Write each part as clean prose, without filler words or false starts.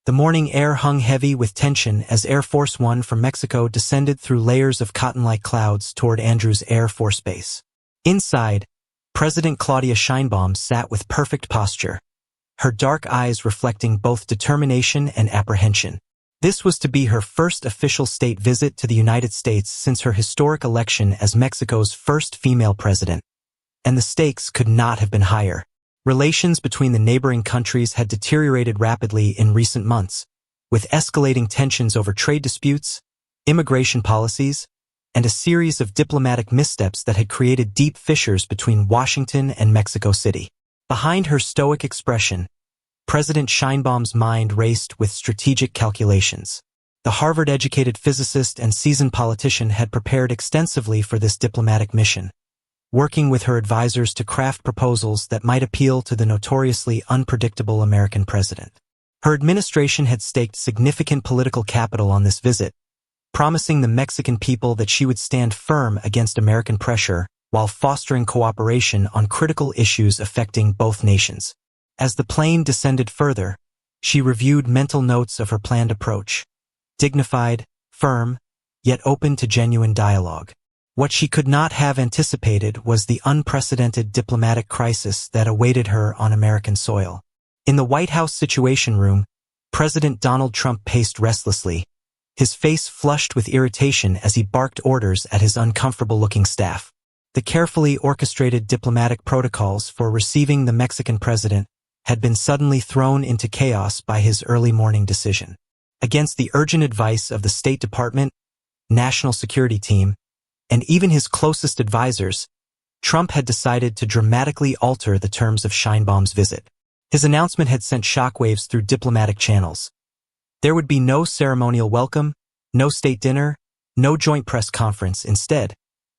The morning air hung heavy with tension as Air Force One from Mexico descended through layers of cotton-like clouds toward Andrews Air Force Base. Inside, President Claudia Sheinbaum sat with perfect posture, her dark eyes reflecting both determination and apprehension. This was to be her first official state visit to the United States since her historic election as Mexico's first female president, and the stakes could not have been higher. Relations between the neighboring countries had deteriorated rapidly in recent months, with escalating tensions over trade disputes, immigration policies, and a series of diplomatic missteps that had created deep fissures between Washington and Mexico City. Behind her stoic expression, President Sheinbaum's mind raced with strategic calculations. The Harvard-educated physicist and seasoned politician had prepared extensively for this diplomatic mission, working with her advisors to craft proposals that might appeal to the notoriously unpredictable American president. Her administration had staked significant political capital on this visit, promising the Mexican people that she would stand firm against American pressure while fostering cooperation on critical issues affecting both nations. As the plane descended further, she reviewed mental notes of her planned approach, dignified, firm, yet open to genuine dialogue. What she could not have anticipated was the unprecedented diplomatic crisis that awaited her on American soil. In the White House Situation Room, President Donald Trump paced restlessly, his face flushed with irritation as he barked orders at his uncomfortable-looking staff. The carefully orchestrated diplomatic protocols for receiving the Mexican president had been suddenly thrown into chaos by his early morning decision. Against the urgent advice of the State Department, National Security Team, and even his closest advisors, Trump had decided to dramatically alter the terms of Sheinbaum's visit. His announcement had sent shockwaves through diplomatic channels. There would be no ceremonial welcome, no state dinner, no joint press conference. Instead,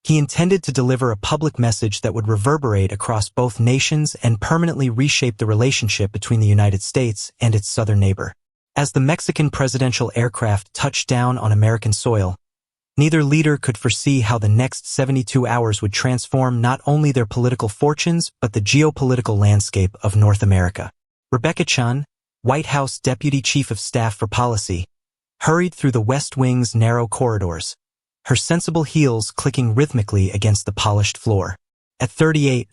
he intended to deliver a public message that would reverberate across both nations and permanently reshape the relationship between the United States and its southern neighbor. As the Mexican presidential aircraft touched down on American soil, neither leader could foresee how the next 72 hours would transform not only their political fortunes but the geopolitical landscape of North America. Rebecca Chun, White House Deputy Chief of Staff for Policy, hurried through the West Wing's narrow corridors, her sensible heels clicking rhythmically against the polished floor. At 38,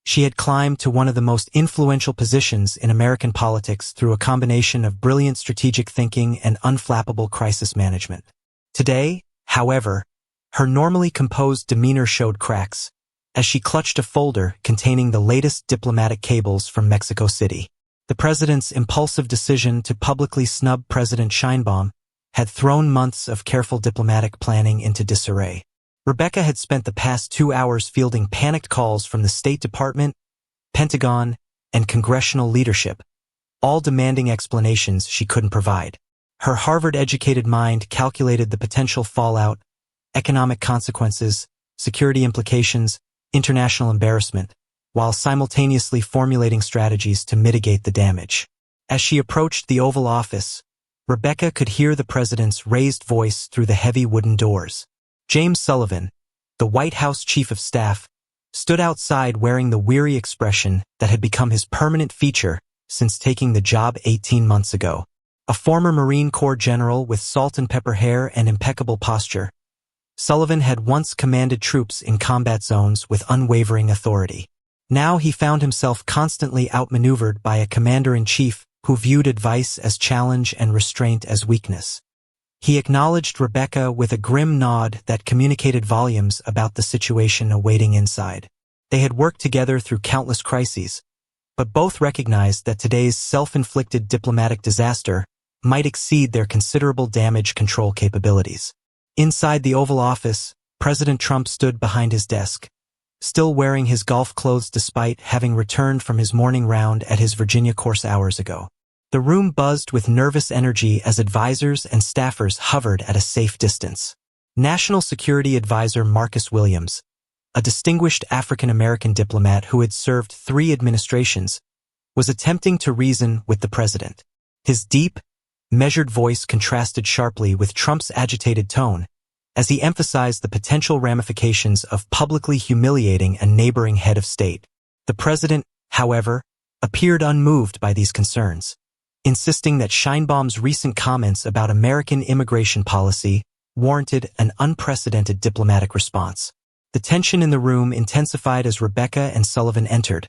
she had climbed to one of the most influential positions in American politics through a combination of brilliant strategic thinking and unflappable crisis management. Today, however, her normally composed demeanor showed cracks, as she clutched a folder containing the latest diplomatic cables from Mexico City. The president's impulsive decision to publicly snub President Sheinbaum had thrown months of careful diplomatic planning into disarray. Rebecca had spent the past 2 hours fielding panicked calls from the State Department, Pentagon, and congressional leadership, all demanding explanations she couldn't provide. Her Harvard-educated mind calculated the potential fallout, economic consequences, security implications, international embarrassment, while simultaneously formulating strategies to mitigate the damage. As she approached the Oval Office, Rebecca could hear the president's raised voice through the heavy wooden doors. James Sullivan, the White House Chief of Staff, stood outside wearing the weary expression that had become his permanent feature since taking the job 18 months ago. A former Marine Corps general with salt and pepper hair and impeccable posture, Sullivan had once commanded troops in combat zones with unwavering authority. Now he found himself constantly outmaneuvered by a commander-in-chief who viewed advice as challenge and restraint as weakness. He acknowledged Rebecca with a grim nod that communicated volumes about the situation awaiting inside. They had worked together through countless crises, but both recognized that today's self-inflicted diplomatic disaster might exceed their considerable damage control capabilities. Inside the Oval Office, President Trump stood behind his desk, still wearing his golf clothes despite having returned from his morning round at his Virginia course hours ago. The room buzzed with nervous energy as advisors and staffers hovered at a safe distance. National Security Advisor Marcus Williams, a distinguished African-American diplomat who had served 3 administrations, was attempting to reason with the president. His deep, measured voice contrasted sharply with Trump's agitated tone as he emphasized the potential ramifications of publicly humiliating a neighboring head of state. The president, however, appeared unmoved by these concerns. insisting that Sheinbaum's recent comments about American immigration policy warranted an unprecedented diplomatic response. The tension in the room intensified as Rebecca and Sullivan entered,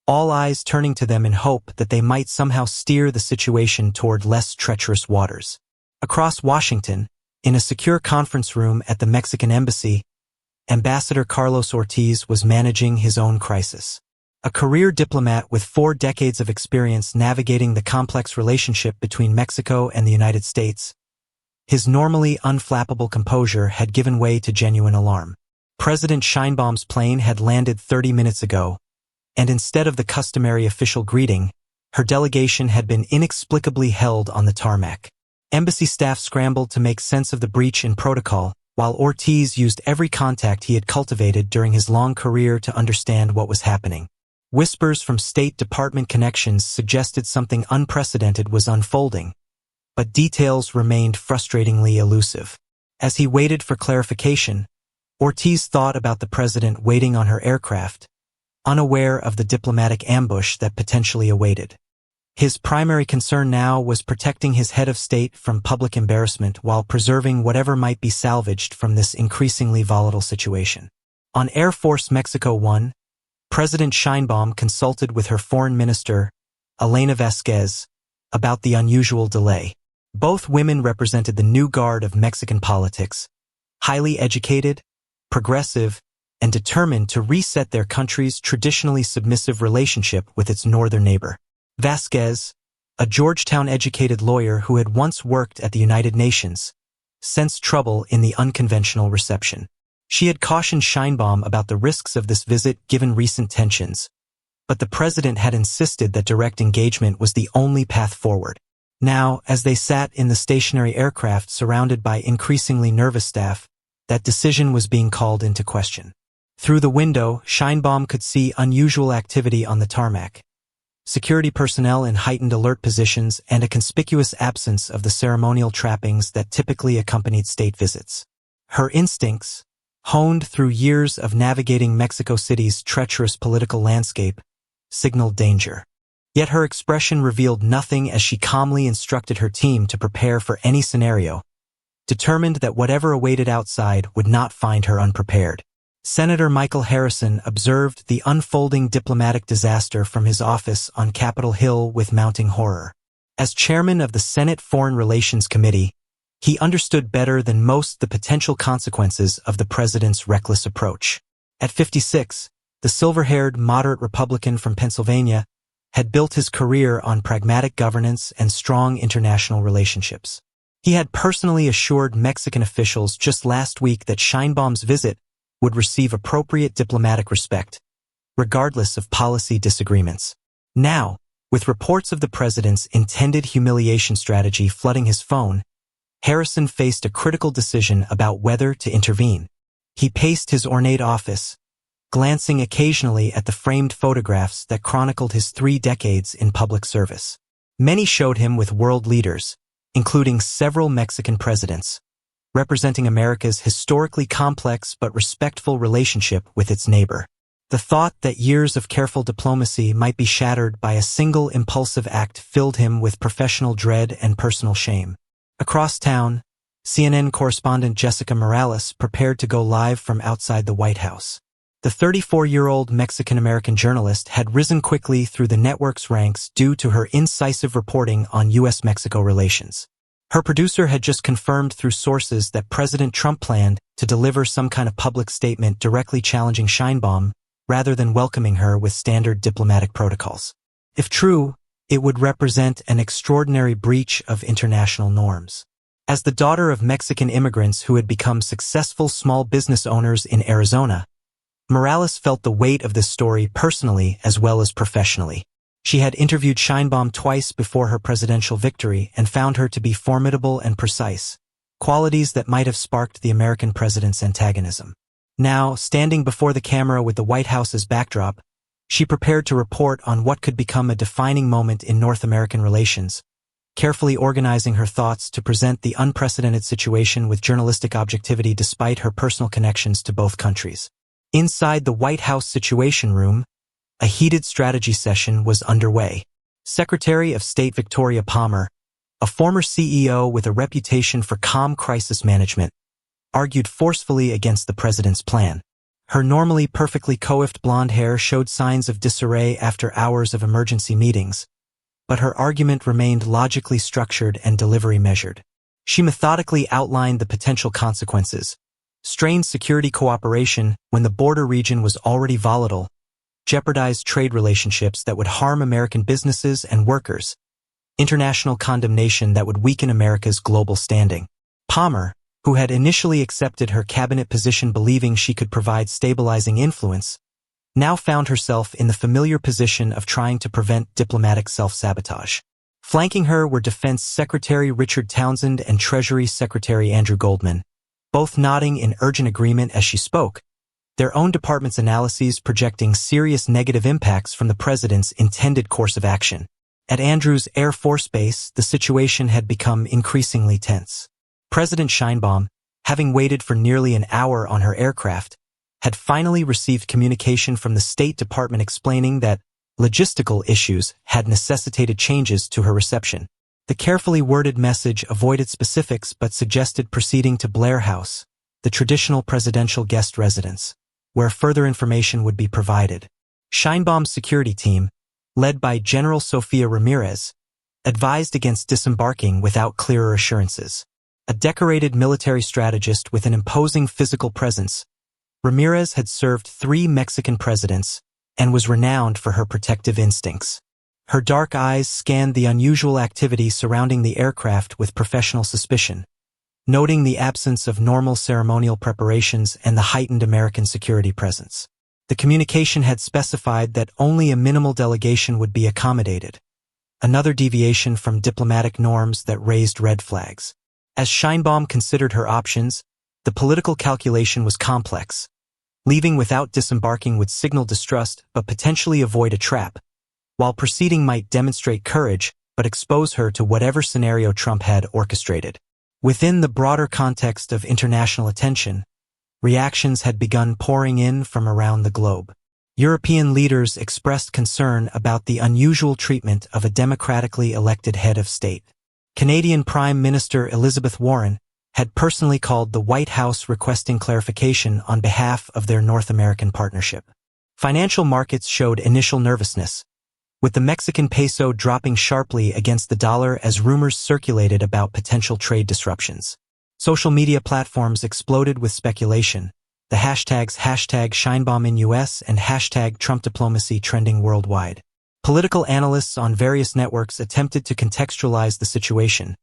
all eyes turning to them in hope that they might somehow steer the situation toward less treacherous waters. Across Washington, in a secure conference room at the Mexican embassy, Ambassador Carlos Ortiz was managing his own crisis. A career diplomat with 4 decades of experience navigating the complex relationship between Mexico and the United States, his normally unflappable composure had given way to genuine alarm. President Sheinbaum's plane had landed 30 minutes ago, and instead of the customary official greeting, her delegation had been inexplicably held on the tarmac. Embassy staff scrambled to make sense of the breach in protocol, while Ortiz used every contact he had cultivated during his long career to understand what was happening. Whispers from State Department connections suggested something unprecedented was unfolding, but details remained frustratingly elusive. As he waited for clarification, Ortiz thought about the president waiting on her aircraft, unaware of the diplomatic ambush that potentially awaited. His primary concern now was protecting his head of state from public embarrassment while preserving whatever might be salvaged from this increasingly volatile situation. On Air Force Mexico One, President Sheinbaum consulted with her foreign minister, Elena Vasquez, about the unusual delay. Both women represented the new guard of Mexican politics, highly educated, progressive, and determined to reset their country's traditionally submissive relationship with its northern neighbor. Vasquez, a Georgetown-educated lawyer who had once worked at the United Nations, sensed trouble in the unconventional reception. She had cautioned Sheinbaum about the risks of this visit given recent tensions, but the president had insisted that direct engagement was the only path forward. Now, as they sat in the stationary aircraft surrounded by increasingly nervous staff, that decision was being called into question. Through the window, Sheinbaum could see unusual activity on the tarmac. Security personnel in heightened alert positions and a conspicuous absence of the ceremonial trappings that typically accompanied state visits. Her instincts, honed through years of navigating Mexico City's treacherous political landscape, signaled danger. Yet her expression revealed nothing as she calmly instructed her team to prepare for any scenario, determined that whatever awaited outside would not find her unprepared. Senator Michael Harrison observed the unfolding diplomatic disaster from his office on Capitol Hill with mounting horror. As chairman of the Senate Foreign Relations Committee, he understood better than most the potential consequences of the president's reckless approach. At 56, the silver-haired moderate Republican from Pennsylvania had built his career on pragmatic governance and strong international relationships. He had personally assured Mexican officials just last week that Sheinbaum's visit would receive appropriate diplomatic respect, regardless of policy disagreements. Now, with reports of the president's intended humiliation strategy flooding his phone, Harrison faced a critical decision about whether to intervene. He paced his ornate office, glancing occasionally at the framed photographs that chronicled his 3 decades in public service. Many showed him with world leaders, including several Mexican presidents, representing America's historically complex but respectful relationship with its neighbor. The thought that years of careful diplomacy might be shattered by a single impulsive act filled him with professional dread and personal shame. Across town, CNN correspondent Jessica Morales prepared to go live from outside the White House. The 34-year-old Mexican-American journalist had risen quickly through the network's ranks due to her incisive reporting on U.S.-Mexico relations. Her producer had just confirmed through sources that President Trump planned to deliver some kind of public statement directly challenging Sheinbaum, rather than welcoming her with standard diplomatic protocols. If true, it would represent an extraordinary breach of international norms. As the daughter of Mexican immigrants who had become successful small business owners in Arizona, Morales felt the weight of this story personally as well as professionally. She had interviewed Sheinbaum twice before her presidential victory and found her to be formidable and precise, qualities that might have sparked the American president's antagonism. Now, standing before the camera with the White House as backdrop, she prepared to report on what could become a defining moment in North American relations, carefully organizing her thoughts to present the unprecedented situation with journalistic objectivity despite her personal connections to both countries. Inside the White House Situation Room, a heated strategy session was underway. Secretary of State Victoria Palmer, a former CEO with a reputation for calm crisis management, argued forcefully against the president's plan. Her normally perfectly coiffed blonde hair showed signs of disarray after hours of emergency meetings, but her argument remained logically structured and delivery measured. She methodically outlined the potential consequences: strained security cooperation when the border region was already volatile, jeopardized trade relationships that would harm American businesses and workers, international condemnation that would weaken America's global standing. Palmer, who had initially accepted her cabinet position believing she could provide stabilizing influence, now found herself in the familiar position of trying to prevent diplomatic self-sabotage. Flanking her were Defense Secretary Richard Townsend and Treasury Secretary Andrew Goldman, both nodding in urgent agreement as she spoke, their own department's analyses projecting serious negative impacts from the president's intended course of action. At Andrews Air Force Base, the situation had become increasingly tense. President Sheinbaum, having waited for nearly an hour on her aircraft, had finally received communication from the State Department explaining that logistical issues had necessitated changes to her reception. The carefully worded message avoided specifics but suggested proceeding to Blair House, the traditional presidential guest residence, where further information would be provided. Sheinbaum's security team, led by General Sofia Ramirez, advised against disembarking without clearer assurances. A decorated military strategist with an imposing physical presence, Ramirez had served 3 Mexican presidents and was renowned for her protective instincts. Her dark eyes scanned the unusual activity surrounding the aircraft with professional suspicion, noting the absence of normal ceremonial preparations and the heightened American security presence. The communication had specified that only a minimal delegation would be accommodated, another deviation from diplomatic norms that raised red flags. As Sheinbaum considered her options, the political calculation was complex. Leaving without disembarking would signal distrust but potentially avoid a trap, while proceeding might demonstrate courage but expose her to whatever scenario Trump had orchestrated. Within the broader context of international attention, reactions had begun pouring in from around the globe. European leaders expressed concern about the unusual treatment of a democratically elected head of state. Canadian Prime Minister Elizabeth Warren had personally called the White House requesting clarification on behalf of their North American partnership. Financial markets showed initial nervousness, with the Mexican peso dropping sharply against the dollar as rumors circulated about potential trade disruptions. Social media platforms exploded with speculation, the hashtags #Sheinbaum in US and #Trump diplomacy trending worldwide. Political analysts on various networks attempted to contextualize the situation,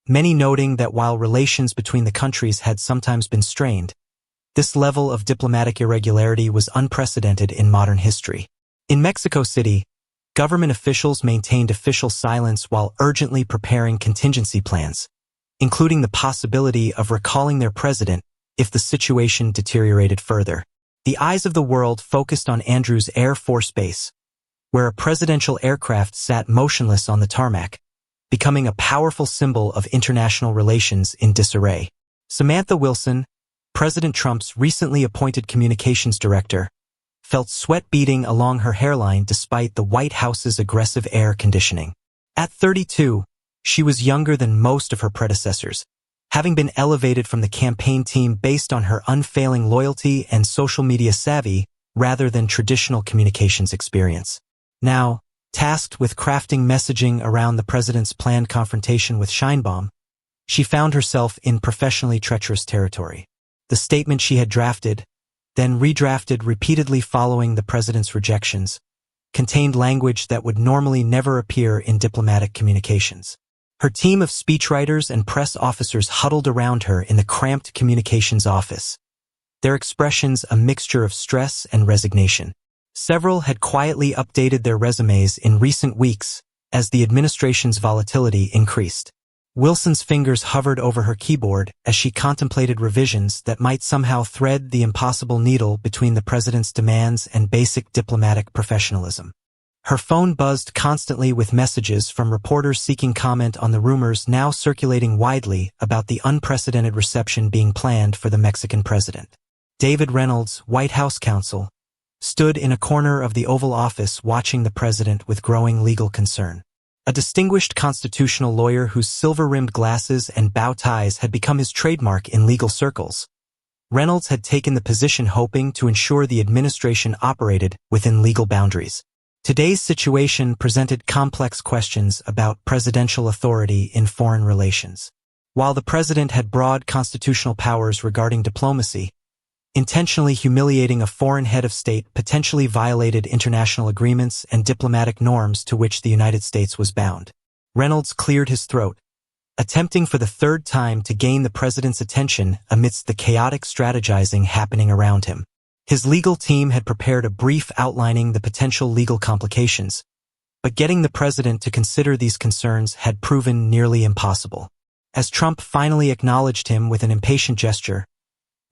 many noting that while relations between the countries had sometimes been strained, this level of diplomatic irregularity was unprecedented in modern history. In Mexico City, government officials maintained official silence while urgently preparing contingency plans, including the possibility of recalling their president if the situation deteriorated further. The eyes of the world focused on Andrews Air Force Base, where a presidential aircraft sat motionless on the tarmac, becoming a powerful symbol of international relations in disarray. Samantha Wilson, President Trump's recently appointed communications director, felt sweat beading along her hairline despite the White House's aggressive air conditioning. At 32, she was younger than most of her predecessors, having been elevated from the campaign team based on her unfailing loyalty and social media savvy rather than traditional communications experience. Now, tasked with crafting messaging around the president's planned confrontation with Sheinbaum, she found herself in professionally treacherous territory. The statement she had drafted, then redrafted repeatedly following the president's rejections, contained language that would normally never appear in diplomatic communications. Her team of speechwriters and press officers huddled around her in the cramped communications office, their expressions a mixture of stress and resignation. Several had quietly updated their resumes in recent weeks as the administration's volatility increased. Wilson's fingers hovered over her keyboard as she contemplated revisions that might somehow thread the impossible needle between the president's demands and basic diplomatic professionalism. Her phone buzzed constantly with messages from reporters seeking comment on the rumors now circulating widely about the unprecedented reception being planned for the Mexican president. David Reynolds, White House counsel, stood in a corner of the Oval Office watching the president with growing legal concern. A distinguished constitutional lawyer whose silver-rimmed glasses and bow ties had become his trademark in legal circles. Reynolds had taken the position hoping to ensure the administration operated within legal boundaries. Today's situation presented complex questions about presidential authority in foreign relations. While the president had broad constitutional powers regarding diplomacy, intentionally humiliating a foreign head of state potentially violated international agreements and diplomatic norms to which the United States was bound. Reynolds cleared his throat, attempting for the third time to gain the president's attention amidst the chaotic strategizing happening around him. His legal team had prepared a brief outlining the potential legal complications, but getting the president to consider these concerns had proven nearly impossible. As Trump finally acknowledged him with an impatient gesture,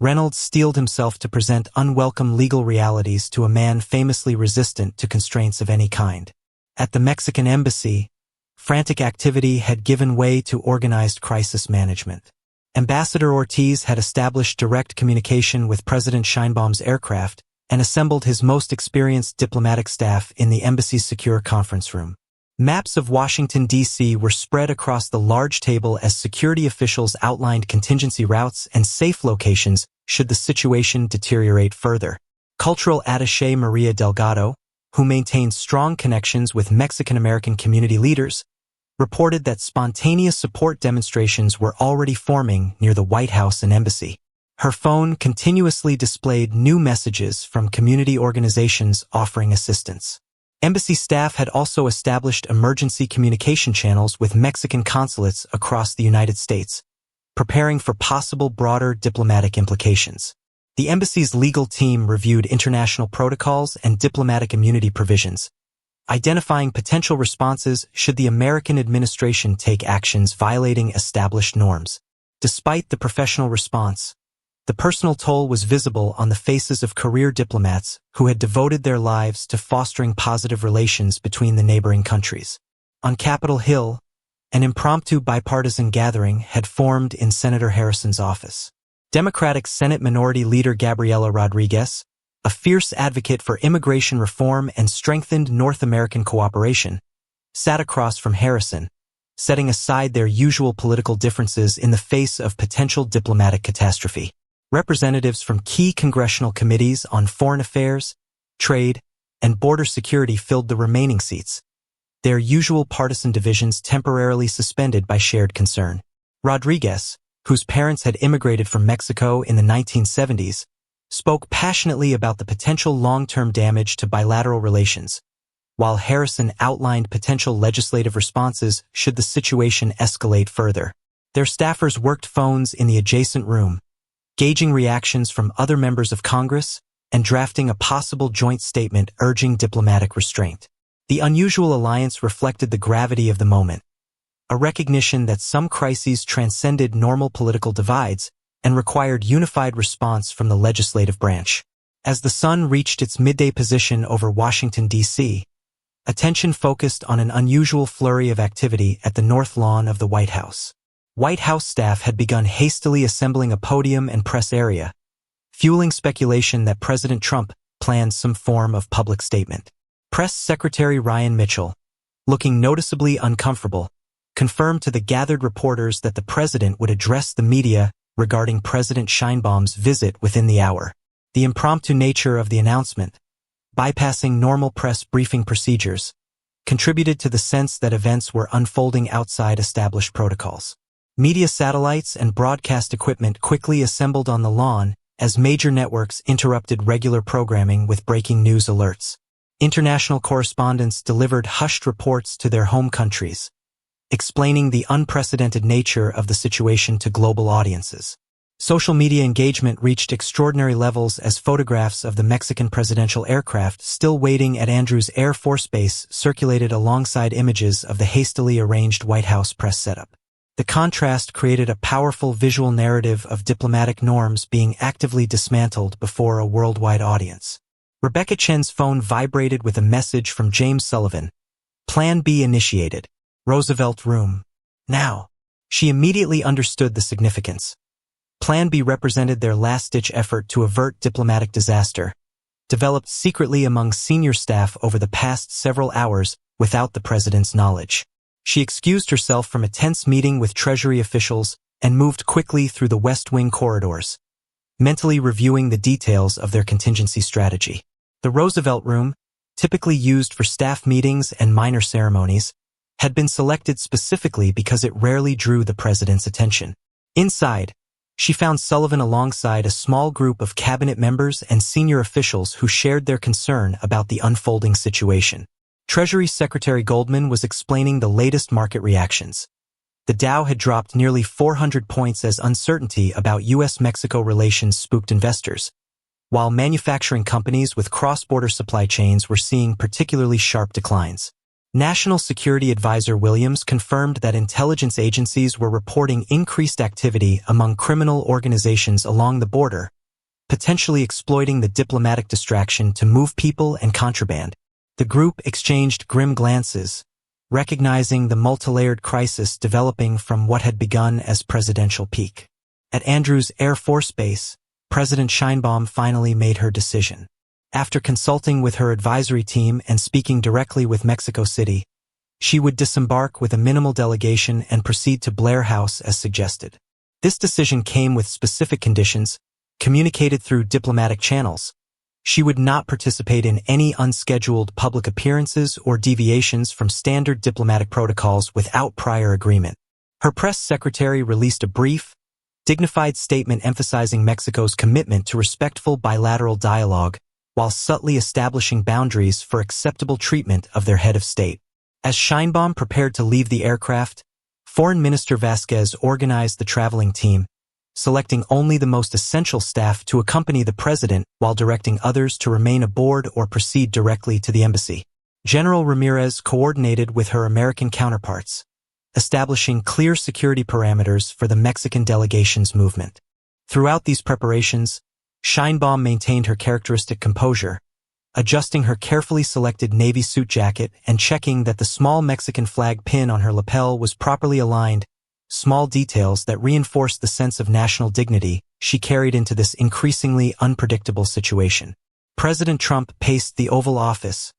Reynolds steeled himself to present unwelcome legal realities to a man famously resistant to constraints of any kind. At the Mexican embassy, frantic activity had given way to organized crisis management. Ambassador Ortiz had established direct communication with President Sheinbaum's aircraft and assembled his most experienced diplomatic staff in the embassy's secure conference room. Maps of Washington, D.C. were spread across the large table as security officials outlined contingency routes and safe locations should the situation deteriorate further. Cultural attaché Maria Delgado, who maintained strong connections with Mexican-American community leaders, reported that spontaneous support demonstrations were already forming near the White House and embassy. Her phone continuously displayed new messages from community organizations offering assistance. Embassy staff had also established emergency communication channels with Mexican consulates across the United States, preparing for possible broader diplomatic implications. The embassy's legal team reviewed international protocols and diplomatic immunity provisions, identifying potential responses should the American administration take actions violating established norms. Despite the professional response, the personal toll was visible on the faces of career diplomats who had devoted their lives to fostering positive relations between the neighboring countries. On Capitol Hill, an impromptu bipartisan gathering had formed in Senator Harrison's office. Democratic Senate Minority Leader Gabriela Rodriguez, a fierce advocate for immigration reform and strengthened North American cooperation, sat across from Harrison, setting aside their usual political differences in the face of potential diplomatic catastrophe. Representatives from key congressional committees on foreign affairs, trade, and border security filled the remaining seats, their usual partisan divisions temporarily suspended by shared concern. Rodriguez, whose parents had immigrated from Mexico in the 1970s, spoke passionately about the potential long-term damage to bilateral relations, while Harrison outlined potential legislative responses should the situation escalate further. Their staffers worked phones in the adjacent room, gauging reactions from other members of Congress and drafting a possible joint statement urging diplomatic restraint. The unusual alliance reflected the gravity of the moment, a recognition that some crises transcended normal political divides and required unified response from the legislative branch. As the sun reached its midday position over Washington, D.C., attention focused on an unusual flurry of activity at the north lawn of the White House. White House staff had begun hastily assembling a podium and press area, fueling speculation that President Trump planned some form of public statement. Press Secretary Ryan Mitchell, looking noticeably uncomfortable, confirmed to the gathered reporters that the president would address the media regarding President Sheinbaum's visit within the hour. The impromptu nature of the announcement, bypassing normal press briefing procedures, contributed to the sense that events were unfolding outside established protocols. Media satellites and broadcast equipment quickly assembled on the lawn as major networks interrupted regular programming with breaking news alerts. International correspondents delivered hushed reports to their home countries, explaining the unprecedented nature of the situation to global audiences. Social media engagement reached extraordinary levels as photographs of the Mexican presidential aircraft still waiting at Andrews Air Force Base circulated alongside images of the hastily arranged White House press setup. The contrast created a powerful visual narrative of diplomatic norms being actively dismantled before a worldwide audience. Rebecca Chen's phone vibrated with a message from James Sullivan. Plan B initiated. Roosevelt Room. Now. She immediately understood the significance. Plan B represented their last-ditch effort to avert diplomatic disaster, developed secretly among senior staff over the past several hours without the president's knowledge. She excused herself from a tense meeting with Treasury officials and moved quickly through the West Wing corridors, mentally reviewing the details of their contingency strategy. The Roosevelt Room, typically used for staff meetings and minor ceremonies, had been selected specifically because it rarely drew the president's attention. Inside, she found Sullivan alongside a small group of cabinet members and senior officials who shared their concern about the unfolding situation. Treasury Secretary Goldman was explaining the latest market reactions. The Dow had dropped nearly 400 points as uncertainty about U.S.-Mexico relations spooked investors, while manufacturing companies with cross-border supply chains were seeing particularly sharp declines. National Security Advisor Williams confirmed that intelligence agencies were reporting increased activity among criminal organizations along the border, potentially exploiting the diplomatic distraction to move people and contraband. The group exchanged grim glances, recognizing the multilayered crisis developing from what had begun as presidential pique. At Andrews Air Force Base, President Sheinbaum finally made her decision. After consulting with her advisory team and speaking directly with Mexico City, she would disembark with a minimal delegation and proceed to Blair House as suggested. This decision came with specific conditions, communicated through diplomatic channels. She would not participate in any unscheduled public appearances or deviations from standard diplomatic protocols without prior agreement. Her press secretary released a brief, dignified statement emphasizing Mexico's commitment to respectful bilateral dialogue, while subtly establishing boundaries for acceptable treatment of their head of state. As Sheinbaum prepared to leave the aircraft, Foreign Minister Vasquez organized the traveling team, selecting only the most essential staff to accompany the president while directing others to remain aboard or proceed directly to the embassy. General Ramirez coordinated with her American counterparts, establishing clear security parameters for the Mexican delegation's movement. Throughout these preparations, Sheinbaum maintained her characteristic composure, adjusting her carefully selected navy suit jacket and checking that the small Mexican flag pin on her lapel was properly aligned, small details that reinforced the sense of national dignity she carried into this increasingly unpredictable situation. President Trump paced the Oval Office,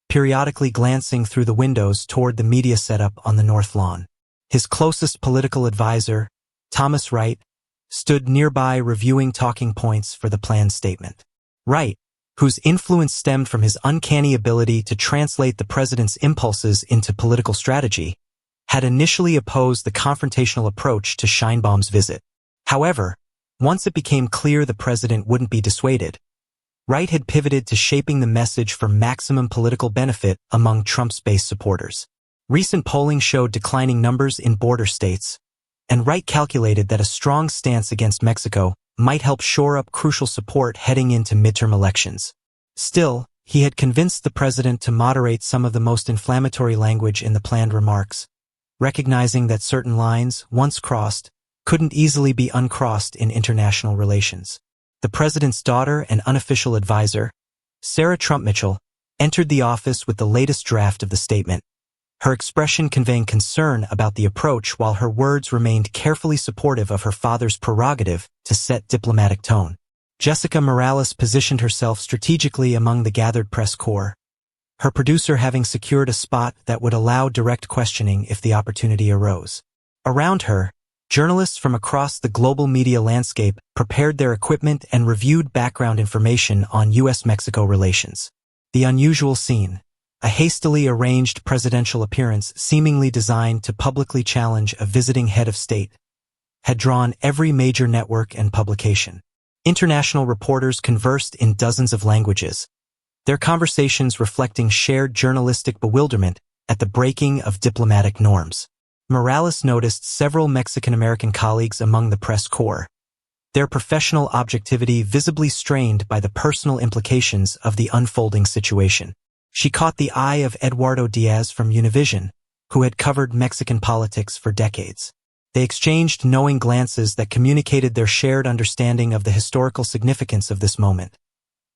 periodically glancing through the windows toward the media setup on the North Lawn. His closest political advisor, Thomas Wright, stood nearby reviewing talking points for the planned statement. Wright, whose influence stemmed from his uncanny ability to translate the president's impulses into political strategy, had initially opposed the confrontational approach to Sheinbaum's visit. However, once it became clear the president wouldn't be dissuaded, Wright had pivoted to shaping the message for maximum political benefit among Trump's base supporters. Recent polling showed declining numbers in border states, and Wright calculated that a strong stance against Mexico might help shore up crucial support heading into midterm elections. Still, he had convinced the president to moderate some of the most inflammatory language in the planned remarks, recognizing that certain lines, once crossed, couldn't easily be uncrossed in international relations. The president's daughter and unofficial advisor, Sarah Trump Mitchell, entered the office with the latest draft of the statement, her expression conveying concern about the approach while her words remained carefully supportive of her father's prerogative to set diplomatic tone. Jessica Morales positioned herself strategically among the gathered press corps, her producer having secured a spot that would allow direct questioning if the opportunity arose. Around her, journalists from across the global media landscape prepared their equipment and reviewed background information on U.S.-Mexico relations. The unusual scene, a hastily arranged presidential appearance seemingly designed to publicly challenge a visiting head of state, had drawn every major network and publication. International reporters conversed in dozens of languages, their conversations reflecting shared journalistic bewilderment at the breaking of diplomatic norms. Morales noticed several Mexican-American colleagues among the press corps, their professional objectivity visibly strained by the personal implications of the unfolding situation. She caught the eye of Eduardo Diaz from Univision, who had covered Mexican politics for decades. They exchanged knowing glances that communicated their shared understanding of the historical significance of this moment,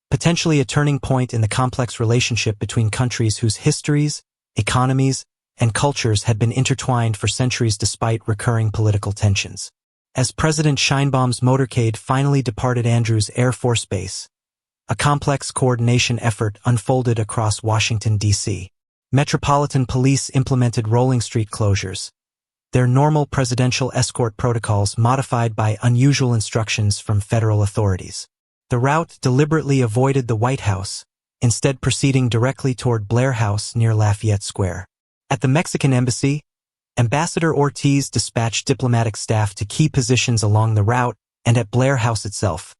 potentially a turning point in the complex relationship between countries whose histories, economies, and cultures had been intertwined for centuries despite recurring political tensions. As President Sheinbaum's motorcade finally departed Andrews Air Force Base, A complex coordination effort unfolded across Washington, D.C. Metropolitan Police implemented rolling street closures, their normal presidential escort protocols modified by unusual instructions from federal authorities. The route deliberately avoided the White House, instead proceeding directly toward Blair House near Lafayette Square. At the Mexican embassy, Ambassador Ortiz dispatched diplomatic staff to key positions along the route and at Blair House itself,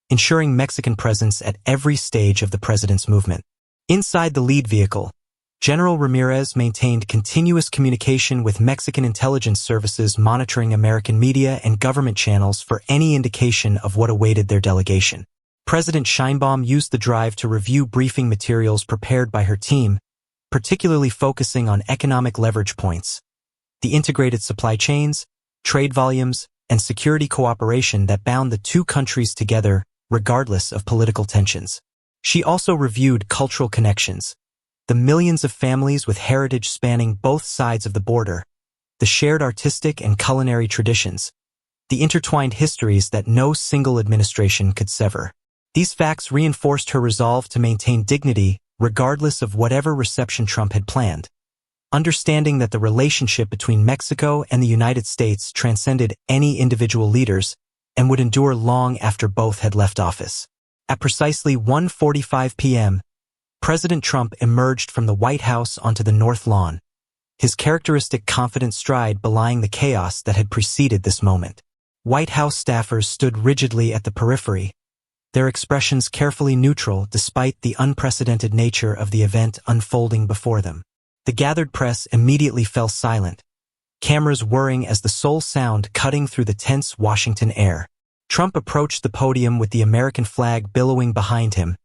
ensuring Mexican presence at every stage of the president's movement. Inside the lead vehicle, General Ramirez maintained continuous communication with Mexican intelligence services monitoring American media and government channels for any indication of what awaited their delegation. President Sheinbaum used the drive to review briefing materials prepared by her team, particularly focusing on economic leverage points, the integrated supply chains, trade volumes, and security cooperation that bound the two countries together regardless of political tensions. She also reviewed cultural connections, the millions of families with heritage spanning both sides of the border, the shared artistic and culinary traditions, the intertwined histories that no single administration could sever. These facts reinforced her resolve to maintain dignity regardless of whatever reception Trump had planned, understanding that the relationship between Mexico and the United States transcended any individual leaders and would endure long after both had left office. At precisely 1:45 p.m., President Trump emerged from the White House onto the North Lawn, his characteristic confident stride belying the chaos that had preceded this moment. White House staffers stood rigidly at the periphery, their expressions carefully neutral despite the unprecedented nature of the event unfolding before them. The gathered press immediately fell silent, cameras whirring as the sole sound cutting through the tense Washington air. Trump approached the podium with the American flag billowing behind him,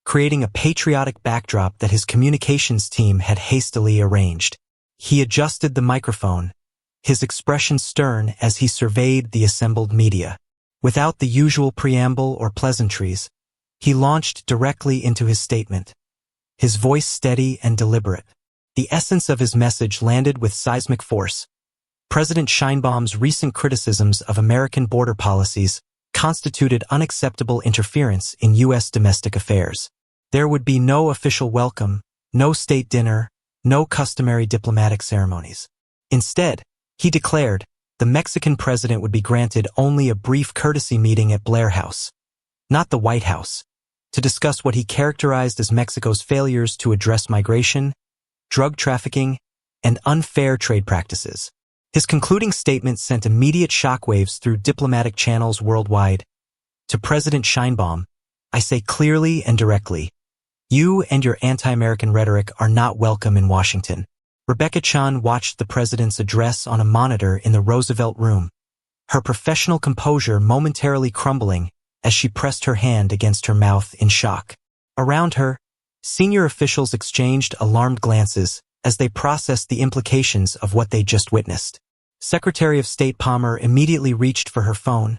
creating a patriotic backdrop that his communications team had hastily arranged. He adjusted the microphone, his expression stern as he surveyed the assembled media. Without the usual preamble or pleasantries, he launched directly into his statement, his voice steady and deliberate. The essence of his message landed with seismic force. President Sheinbaum's recent criticisms of American border policies constituted unacceptable interference in U.S. domestic affairs. There would be no official welcome, no state dinner, no customary diplomatic ceremonies. Instead, he declared, the Mexican president would be granted only a brief courtesy meeting at Blair House, not the White House, to discuss what he characterized as Mexico's failures to address migration, drug trafficking, and unfair trade practices. His concluding statement sent immediate shockwaves through diplomatic channels worldwide. To President Sheinbaum, I say clearly and directly, you and your anti-American rhetoric are not welcome in Washington. Rebecca Chun watched the president's address on a monitor in the Roosevelt Room, her professional composure momentarily crumbling as she pressed her hand against her mouth in shock. Around her, senior officials exchanged alarmed glances as they processed the implications of what they just witnessed. Secretary of State Palmer immediately reached for her phone,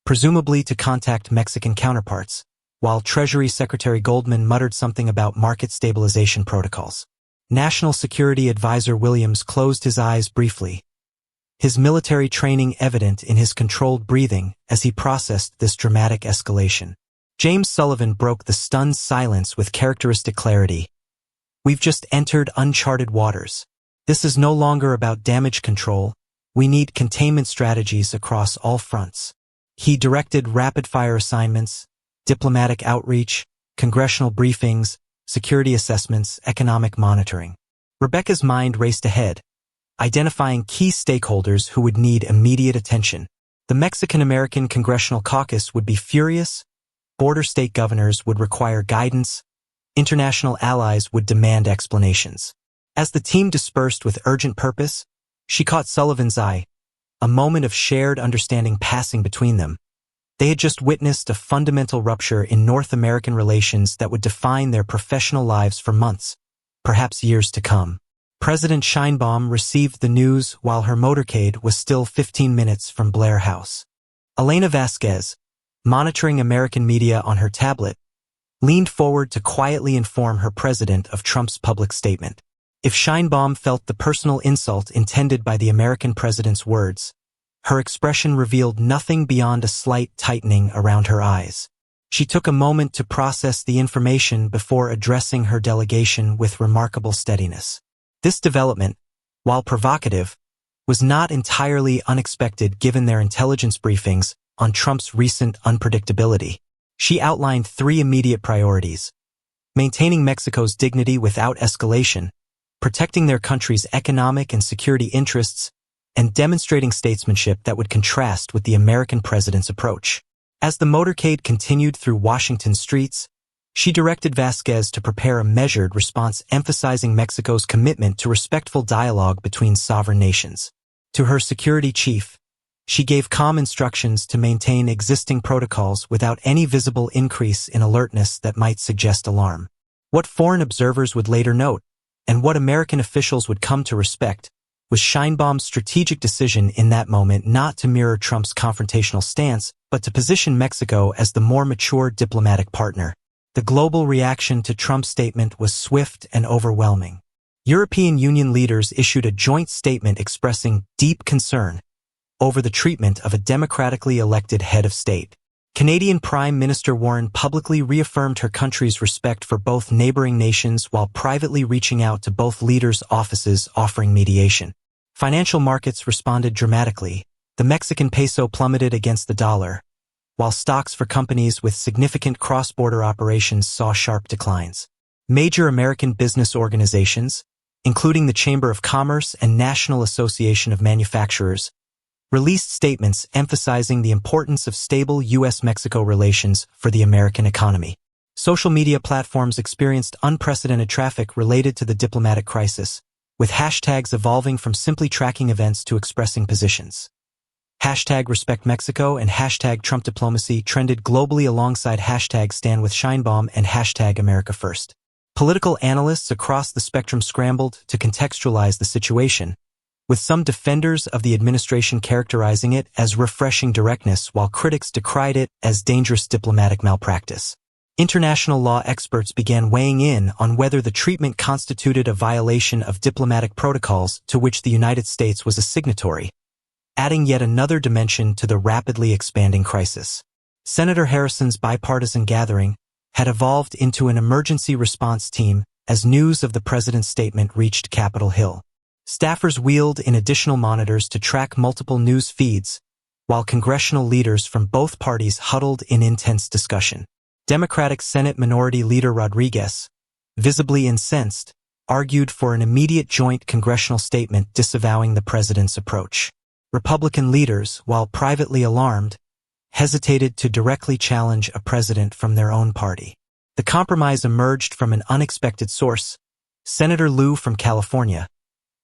presumably to contact Mexican counterparts, while Treasury Secretary Goldman muttered something about market stabilization protocols. National Security Advisor Williams closed his eyes briefly, his military training evident in his controlled breathing as he processed this dramatic escalation. James Sullivan broke the stunned silence with characteristic clarity. We've just entered uncharted waters. This is no longer about damage control. We need containment strategies across all fronts. He directed rapid-fire assignments, diplomatic outreach, congressional briefings, security assessments, economic monitoring. Rebecca's mind raced ahead, identifying key stakeholders who would need immediate attention. The Mexican-American Congressional Caucus would be furious, border state governors would require guidance, international allies would demand explanations. As the team dispersed with urgent purpose, she caught Sullivan's eye, a moment of shared understanding passing between them. They had just witnessed a fundamental rupture in North American relations that would define their professional lives for months, perhaps years to come. President Sheinbaum received the news while her motorcade was still 15 minutes from Blair House. Elena Vasquez, monitoring American media on her tablet, leaned forward to quietly inform her president of Trump's public statement. If Sheinbaum felt the personal insult intended by the American president's words, her expression revealed nothing beyond a slight tightening around her eyes. She took a moment to process the information before addressing her delegation with remarkable steadiness. This development, while provocative, was not entirely unexpected given their intelligence briefings on Trump's recent unpredictability. She outlined 3 immediate priorities: maintaining Mexico's dignity without escalation, protecting their country's economic and security interests, and demonstrating statesmanship that would contrast with the American president's approach. As the motorcade continued through Washington streets, she directed Vasquez to prepare a measured response emphasizing Mexico's commitment to respectful dialogue between sovereign nations. To her security chief, she gave calm instructions to maintain existing protocols without any visible increase in alertness that might suggest alarm. What foreign observers would later note, and what American officials would come to respect, was Sheinbaum's strategic decision in that moment not to mirror Trump's confrontational stance, but to position Mexico as the more mature diplomatic partner. The global reaction to Trump's statement was swift and overwhelming. European Union leaders issued a joint statement expressing deep concern over the treatment of a democratically elected head of state. Canadian Prime Minister Warren publicly reaffirmed her country's respect for both neighboring nations while privately reaching out to both leaders' offices offering mediation. Financial markets responded dramatically. The Mexican peso plummeted against the dollar, while stocks for companies with significant cross-border operations saw sharp declines. Major American business organizations, including the Chamber of Commerce and National Association of Manufacturers, released statements emphasizing the importance of stable U.S.-Mexico relations for the American economy. Social media platforms experienced unprecedented traffic related to the diplomatic crisis, with hashtags evolving from simply tracking events to expressing positions. Hashtag Respect Mexico and hashtag Trump Diplomacy trended globally alongside hashtag Stand with Sheinbaum and hashtag America First. Political analysts across the spectrum scrambled to contextualize the situation, with some defenders of the administration characterizing it as refreshing directness while critics decried it as dangerous diplomatic malpractice. International law experts began weighing in on whether the treatment constituted a violation of diplomatic protocols to which the United States was a signatory, adding yet another dimension to the rapidly expanding crisis. Senator Harrison's bipartisan gathering had evolved into an emergency response team as news of the president's statement reached Capitol Hill. Staffers wheeled in additional monitors to track multiple news feeds, while congressional leaders from both parties huddled in intense discussion. Democratic Senate Minority Leader Rodriguez, visibly incensed, argued for an immediate joint congressional statement disavowing the president's approach. Republican leaders, while privately alarmed, hesitated to directly challenge a president from their own party. The compromise emerged from an unexpected source: Senator Liu from California,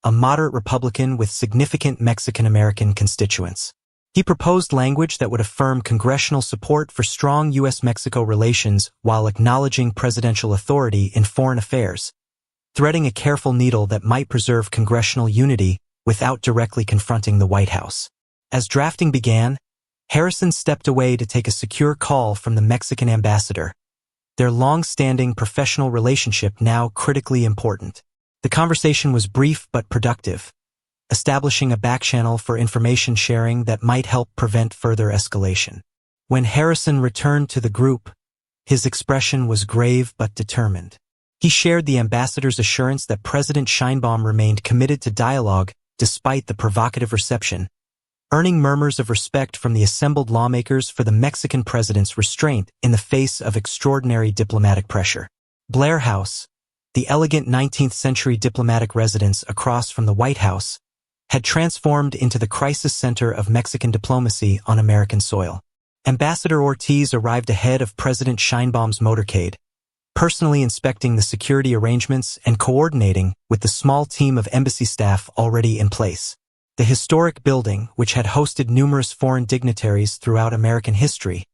a moderate Republican with significant Mexican-American constituents. He proposed language that would affirm congressional support for strong U.S.-Mexico relations while acknowledging presidential authority in foreign affairs, threading a careful needle that might preserve congressional unity without directly confronting the White House. As drafting began, Harrison stepped away to take a secure call from the Mexican ambassador, their long-standing professional relationship now critically important. The conversation was brief but productive, establishing a backchannel for information sharing that might help prevent further escalation. When Harrison returned to the group, his expression was grave but determined. He shared the ambassador's assurance that President Sheinbaum remained committed to dialogue despite the provocative reception, earning murmurs of respect from the assembled lawmakers for the Mexican president's restraint in the face of extraordinary diplomatic pressure. Blair House, the elegant 19th-century diplomatic residence across from the White House, had transformed into the crisis center of Mexican diplomacy on American soil. Ambassador Ortiz arrived ahead of President Sheinbaum's motorcade, personally inspecting the security arrangements and coordinating with the small team of embassy staff already in place. The historic building, which had hosted numerous foreign dignitaries throughout American history,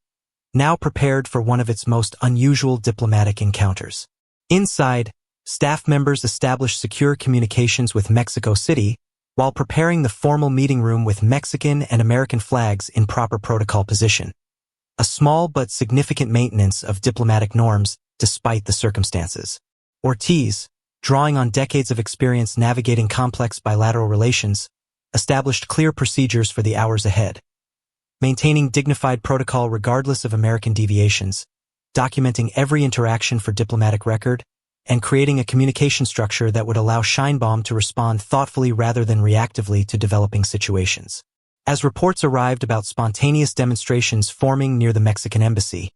now prepared for one of its most unusual diplomatic encounters. Inside, staff members established secure communications with Mexico City, while preparing the formal meeting room with Mexican and American flags in proper protocol position. A small but significant maintenance of diplomatic norms despite the circumstances. Ortiz, drawing on decades of experience navigating complex bilateral relations, established clear procedures for the hours ahead. Maintaining dignified protocol regardless of American deviations, documenting every interaction for diplomatic record, and creating a communication structure that would allow Sheinbaum to respond thoughtfully rather than reactively to developing situations. As reports arrived about spontaneous demonstrations forming near the Mexican embassy,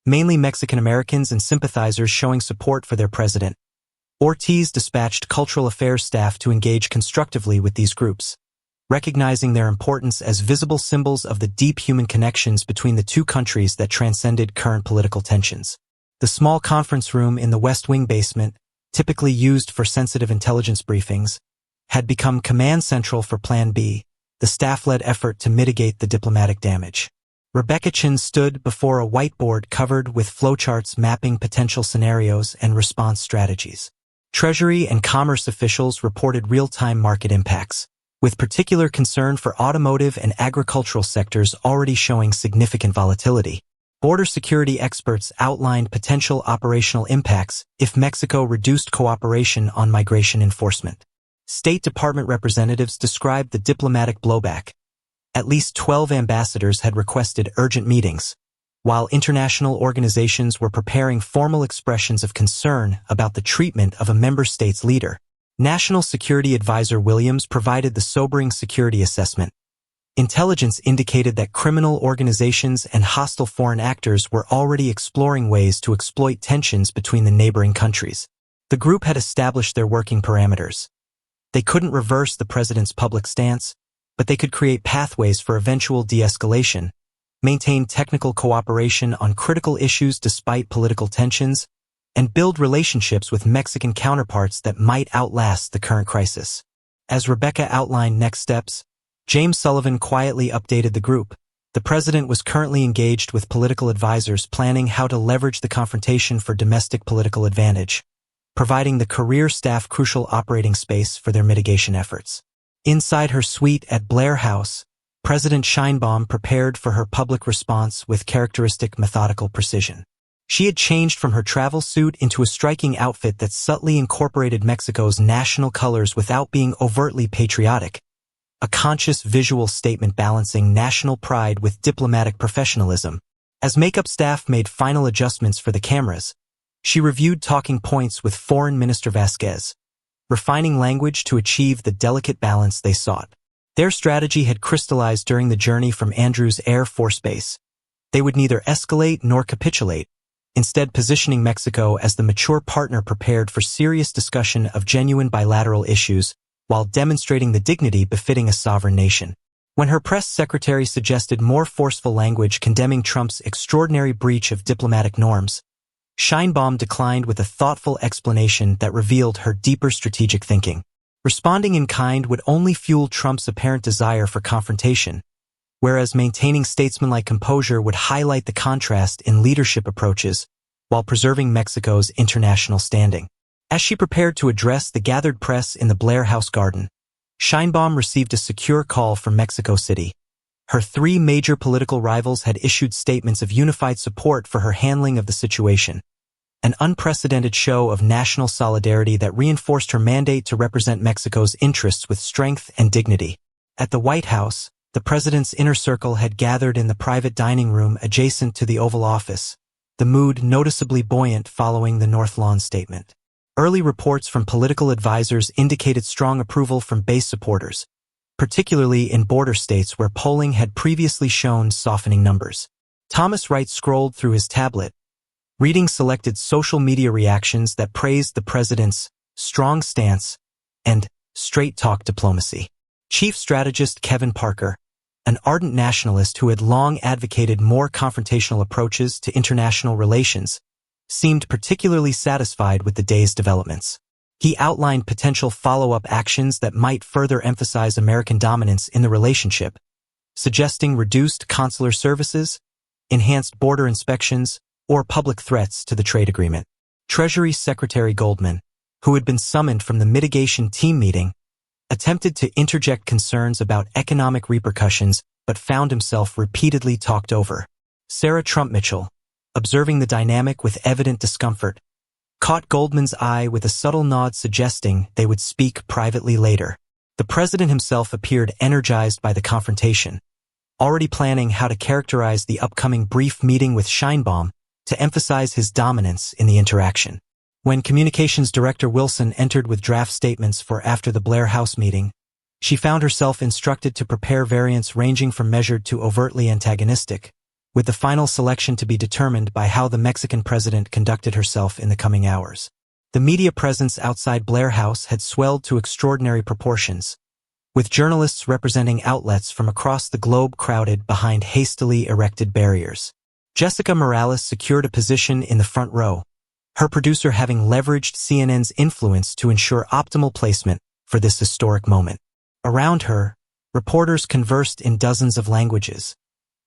mainly Mexican Americans and sympathizers showing support for their president, Ortiz dispatched cultural affairs staff to engage constructively with these groups, recognizing their importance as visible symbols of the deep human connections between the two countries that transcended current political tensions. The small conference room in the West Wing basement, typically used for sensitive intelligence briefings, had become command central for Plan B, the staff-led effort to mitigate the diplomatic damage. Rebecca Chin stood before a whiteboard covered with flowcharts mapping potential scenarios and response strategies. Treasury and commerce officials reported real-time market impacts, with particular concern for automotive and agricultural sectors already showing significant volatility. Border security experts outlined potential operational impacts if Mexico reduced cooperation on migration enforcement. State Department representatives described the diplomatic blowback. At least 12 ambassadors had requested urgent meetings, while international organizations were preparing formal expressions of concern about the treatment of a member state's leader. National Security Advisor Williams provided the sobering security assessment. Intelligence indicated that criminal organizations and hostile foreign actors were already exploring ways to exploit tensions between the neighboring countries. The group had established their working parameters. They couldn't reverse the president's public stance, but they could create pathways for eventual de-escalation, maintain technical cooperation on critical issues despite political tensions, and build relationships with Mexican counterparts that might outlast the current crisis. As Rebecca outlined next steps, James Sullivan quietly updated the group. The president was currently engaged with political advisors planning how to leverage the confrontation for domestic political advantage, providing the career staff crucial operating space for their mitigation efforts. Inside her suite at Blair House, President Sheinbaum prepared for her public response with characteristic methodical precision. She had changed from her travel suit into a striking outfit that subtly incorporated Mexico's national colors without being overtly patriotic, a conscious visual statement balancing national pride with diplomatic professionalism. As makeup staff made final adjustments for the cameras, she reviewed talking points with Foreign Minister Vasquez, refining language to achieve the delicate balance they sought. Their strategy had crystallized during the journey from Andrews Air Force Base. They would neither escalate nor capitulate, instead positioning Mexico as the mature partner prepared for serious discussion of genuine bilateral issues, while demonstrating the dignity befitting a sovereign nation. When her press secretary suggested more forceful language condemning Trump's extraordinary breach of diplomatic norms, Sheinbaum declined with a thoughtful explanation that revealed her deeper strategic thinking. Responding in kind would only fuel Trump's apparent desire for confrontation, whereas maintaining statesmanlike composure would highlight the contrast in leadership approaches while preserving Mexico's international standing. As she prepared to address the gathered press in the Blair House garden, Sheinbaum received a secure call from Mexico City. Her three major political rivals had issued statements of unified support for her handling of the situation, an unprecedented show of national solidarity that reinforced her mandate to represent Mexico's interests with strength and dignity. At the White House, the president's inner circle had gathered in the private dining room adjacent to the Oval Office, the mood noticeably buoyant following the North Lawn statement. Early reports from political advisors indicated strong approval from base supporters, particularly in border states where polling had previously shown softening numbers. Thomas Wright scrolled through his tablet, reading selected social media reactions that praised the president's strong stance and straight-talk diplomacy. Chief strategist Kevin Parker, an ardent nationalist who had long advocated more confrontational approaches to international relations, seemed particularly satisfied with the day's developments. He outlined potential follow-up actions that might further emphasize American dominance in the relationship, suggesting reduced consular services, enhanced border inspections, or public threats to the trade agreement. Treasury Secretary Goldman, who had been summoned from the mitigation team meeting, attempted to interject concerns about economic repercussions but found himself repeatedly talked over. Sarah Trump Mitchell, observing the dynamic with evident discomfort, caught Goldman's eye with a subtle nod suggesting they would speak privately later. The president himself appeared energized by the confrontation, already planning how to characterize the upcoming brief meeting with Sheinbaum to emphasize his dominance in the interaction. When Communications Director Wilson entered with draft statements for after the Blair House meeting, she found herself instructed to prepare variants ranging from measured to overtly antagonistic, with the final selection to be determined by how the Mexican president conducted herself in the coming hours. The media presence outside Blair House had swelled to extraordinary proportions, with journalists representing outlets from across the globe crowded behind hastily erected barriers. Jessica Morales secured a position in the front row, her producer having leveraged CNN's influence to ensure optimal placement for this historic moment. Around her, reporters conversed in dozens of languages,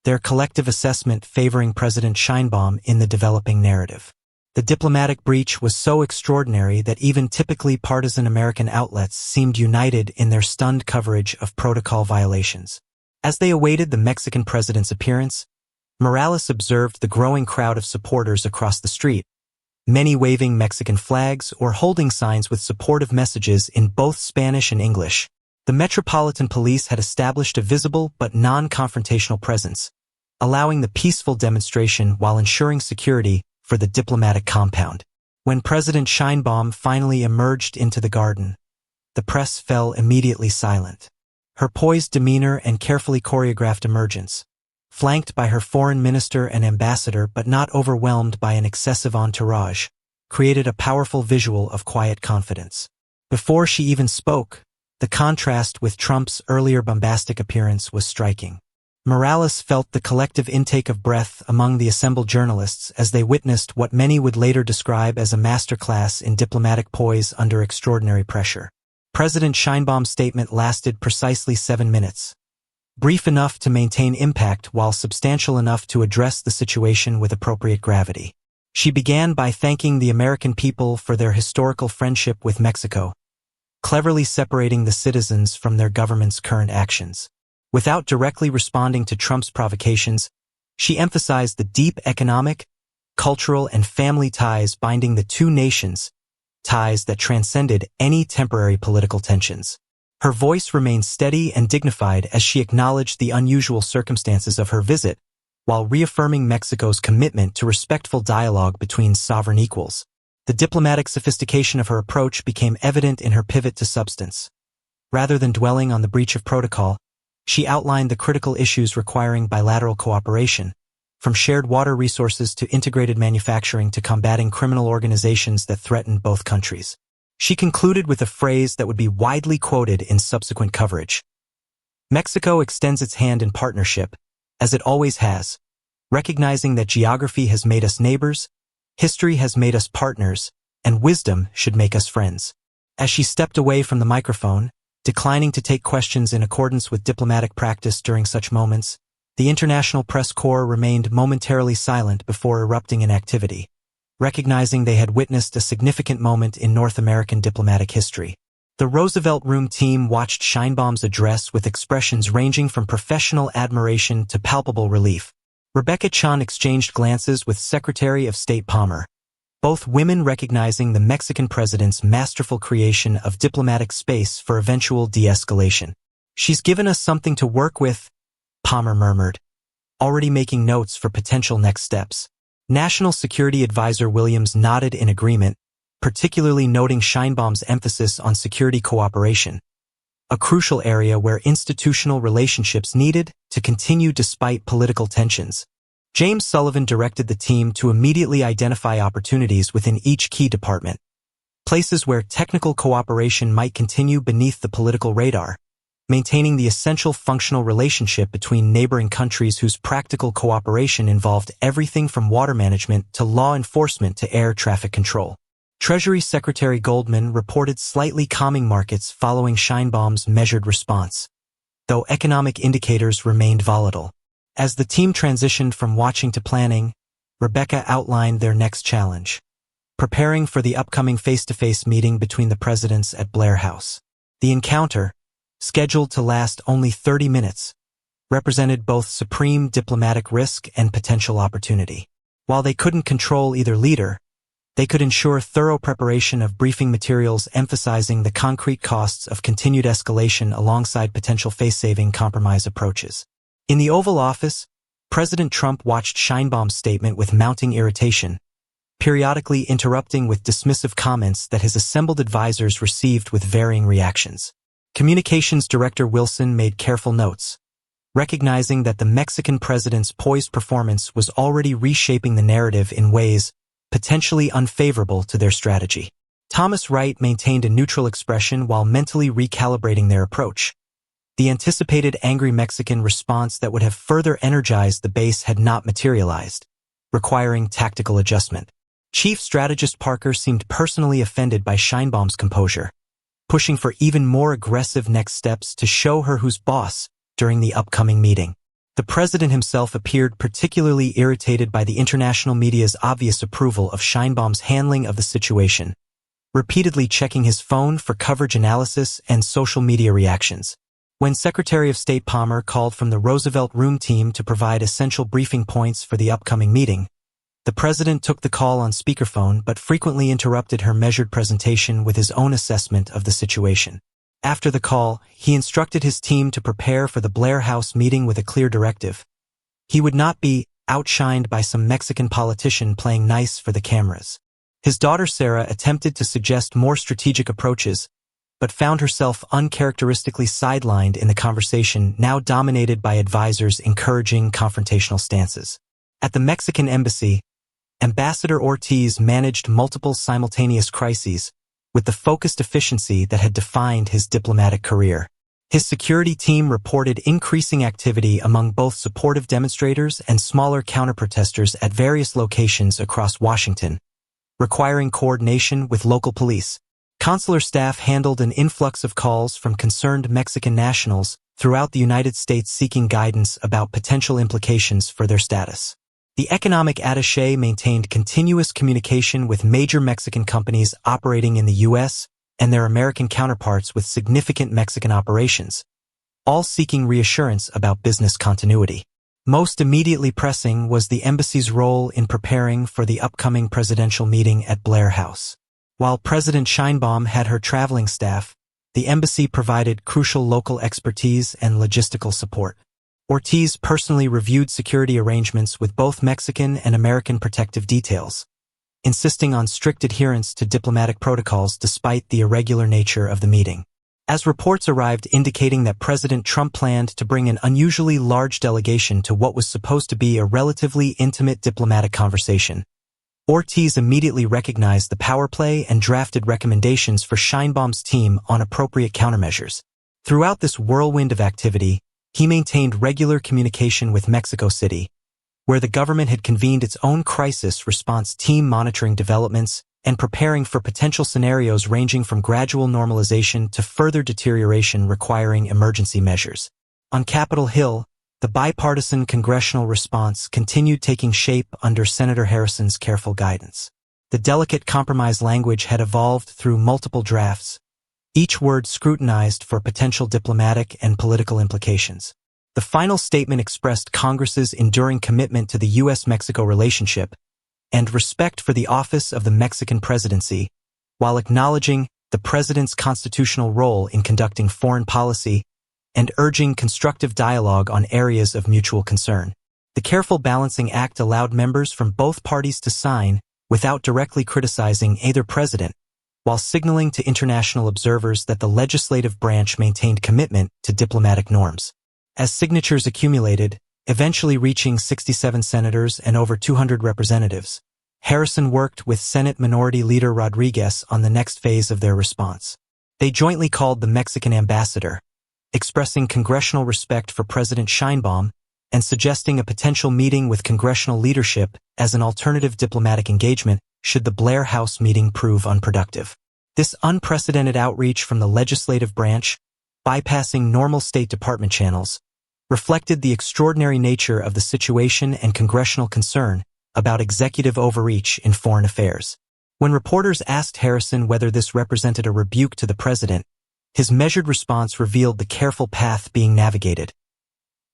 their collective assessment favoring President Sheinbaum in the developing narrative. The diplomatic breach was so extraordinary that even typically partisan American outlets seemed united in their stunned coverage of protocol violations. As they awaited the Mexican president's appearance, Morales observed the growing crowd of supporters across the street, many waving Mexican flags or holding signs with supportive messages in both Spanish and English. The Metropolitan Police had established a visible but non-confrontational presence, allowing the peaceful demonstration while ensuring security for the diplomatic compound. When President Sheinbaum finally emerged into the garden, the press fell immediately silent. Her poised demeanor and carefully choreographed emergence, flanked by her foreign minister and ambassador but not overwhelmed by an excessive entourage, created a powerful visual of quiet confidence. Before she even spoke, the contrast with Trump's earlier bombastic appearance was striking. Morales felt the collective intake of breath among the assembled journalists as they witnessed what many would later describe as a masterclass in diplomatic poise under extraordinary pressure. President Sheinbaum's statement lasted precisely 7 minutes, brief enough to maintain impact while substantial enough to address the situation with appropriate gravity. She began by thanking the American people for their historical friendship with Mexico, cleverly separating the citizens from their government's current actions. Without directly responding to Trump's provocations, she emphasized the deep economic, cultural, and family ties binding the two nations, ties that transcended any temporary political tensions. Her voice remained steady and dignified as she acknowledged the unusual circumstances of her visit, while reaffirming Mexico's commitment to respectful dialogue between sovereign equals. The diplomatic sophistication of her approach became evident in her pivot to substance. Rather than dwelling on the breach of protocol, she outlined the critical issues requiring bilateral cooperation, from shared water resources to integrated manufacturing to combating criminal organizations that threatened both countries. She concluded with a phrase that would be widely quoted in subsequent coverage. Mexico extends its hand in partnership, as it always has, recognizing that geography has made us neighbors, history has made us partners, and wisdom should make us friends. As she stepped away from the microphone, declining to take questions in accordance with diplomatic practice during such moments, the International Press Corps remained momentarily silent before erupting in activity, recognizing they had witnessed a significant moment in North American diplomatic history. The Roosevelt Room team watched Sheinbaum's address with expressions ranging from professional admiration to palpable relief. Rebecca Chun exchanged glances with Secretary of State Palmer, both women recognizing the Mexican president's masterful creation of diplomatic space for eventual de-escalation. "She's given us something to work with," Palmer murmured, already making notes for potential next steps. National Security Advisor Williams nodded in agreement, particularly noting Sheinbaum's emphasis on security cooperation, a crucial area where institutional relationships needed to continue despite political tensions. James Sullivan directed the team to immediately identify opportunities within each key department, places where technical cooperation might continue beneath the political radar, maintaining the essential functional relationship between neighboring countries whose practical cooperation involved everything from water management to law enforcement to air traffic control. Treasury Secretary Goldman reported slightly calming markets following Sheinbaum's measured response, though economic indicators remained volatile. As the team transitioned from watching to planning, Rebecca outlined their next challenge: preparing for the upcoming face-to-face meeting between the presidents at Blair House. The encounter, scheduled to last only 30 minutes, represented both supreme diplomatic risk and potential opportunity. While they couldn't control either leader, they could ensure thorough preparation of briefing materials emphasizing the concrete costs of continued escalation alongside potential face-saving compromise approaches. In the Oval Office, President Trump watched Sheinbaum's statement with mounting irritation, periodically interrupting with dismissive comments that his assembled advisors received with varying reactions. Communications Director Wilson made careful notes, recognizing that the Mexican president's poised performance was already reshaping the narrative in ways potentially unfavorable to their strategy. Thomas Wright maintained a neutral expression while mentally recalibrating their approach. The anticipated angry Mexican response that would have further energized the base had not materialized, requiring tactical adjustment. Chief Strategist Parker seemed personally offended by Sheinbaum's composure, pushing for even more aggressive next steps to show her who's boss during the upcoming meeting. The president himself appeared particularly irritated by the international media's obvious approval of Sheinbaum's handling of the situation, repeatedly checking his phone for coverage analysis and social media reactions. When Secretary of State Palmer called from the Roosevelt Room team to provide essential briefing points for the upcoming meeting, the president took the call on speakerphone but frequently interrupted her measured presentation with his own assessment of the situation. After the call, he instructed his team to prepare for the Blair House meeting with a clear directive. He would not be outshined by some Mexican politician playing nice for the cameras. His daughter Sarah attempted to suggest more strategic approaches, but found herself uncharacteristically sidelined in the conversation now dominated by advisors encouraging confrontational stances. At the Mexican embassy, Ambassador Ortiz managed multiple simultaneous crises with the focused efficiency that had defined his diplomatic career. His security team reported increasing activity among both supportive demonstrators and smaller counter-protesters at various locations across Washington, requiring coordination with local police. Consular staff handled an influx of calls from concerned Mexican nationals throughout the United States seeking guidance about potential implications for their status. The economic attaché maintained continuous communication with major Mexican companies operating in the U.S. and their American counterparts with significant Mexican operations, all seeking reassurance about business continuity. Most immediately pressing was the embassy's role in preparing for the upcoming presidential meeting at Blair House. While President Sheinbaum had her traveling staff, the embassy provided crucial local expertise and logistical support. Ortiz personally reviewed security arrangements with both Mexican and American protective details, insisting on strict adherence to diplomatic protocols despite the irregular nature of the meeting. As reports arrived indicating that President Trump planned to bring an unusually large delegation to what was supposed to be a relatively intimate diplomatic conversation, Ortiz immediately recognized the power play and drafted recommendations for Sheinbaum's team on appropriate countermeasures. Throughout this whirlwind of activity, he maintained regular communication with Mexico City, where the government had convened its own crisis response team monitoring developments and preparing for potential scenarios ranging from gradual normalization to further deterioration requiring emergency measures. On Capitol Hill, the bipartisan congressional response continued taking shape under Senator Harrison's careful guidance. The delicate compromise language had evolved through multiple drafts, each word scrutinized for potential diplomatic and political implications. The final statement expressed Congress's enduring commitment to the U.S.-Mexico relationship and respect for the office of the Mexican presidency, while acknowledging the president's constitutional role in conducting foreign policy and urging constructive dialogue on areas of mutual concern. The careful balancing act allowed members from both parties to sign without directly criticizing either president, while signaling to international observers that the legislative branch maintained commitment to diplomatic norms. As signatures accumulated, eventually reaching 67 senators and over 200 representatives, Harrison worked with Senate Minority Leader Rodriguez on the next phase of their response. They jointly called the Mexican ambassador, expressing congressional respect for President Sheinbaum and suggesting a potential meeting with congressional leadership as an alternative diplomatic engagement should the Blair House meeting prove unproductive. This unprecedented outreach from the legislative branch, bypassing normal State Department channels, reflected the extraordinary nature of the situation and congressional concern about executive overreach in foreign affairs. When reporters asked Harrison whether this represented a rebuke to the president, his measured response revealed the careful path being navigated.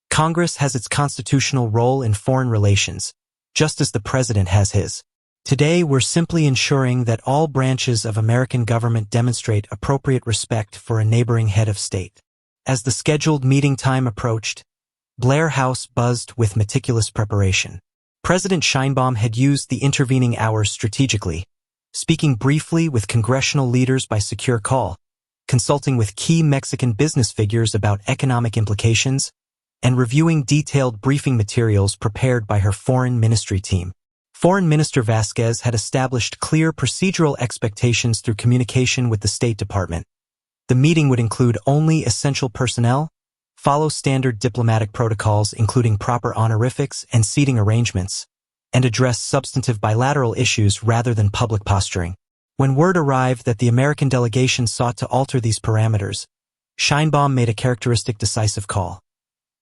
Congress has its constitutional role in foreign relations, just as the president has his. Today, we're simply ensuring that all branches of American government demonstrate appropriate respect for a neighboring head of state. As the scheduled meeting time approached, Blair House buzzed with meticulous preparation. President Sheinbaum had used the intervening hours strategically, speaking briefly with congressional leaders by secure call, consulting with key Mexican business figures about economic implications, and reviewing detailed briefing materials prepared by her foreign ministry team. Foreign Minister Vasquez had established clear procedural expectations through communication with the State Department. The meeting would include only essential personnel, follow standard diplomatic protocols including proper honorifics and seating arrangements, and address substantive bilateral issues rather than public posturing. When word arrived that the American delegation sought to alter these parameters, Sheinbaum made a characteristic decisive call.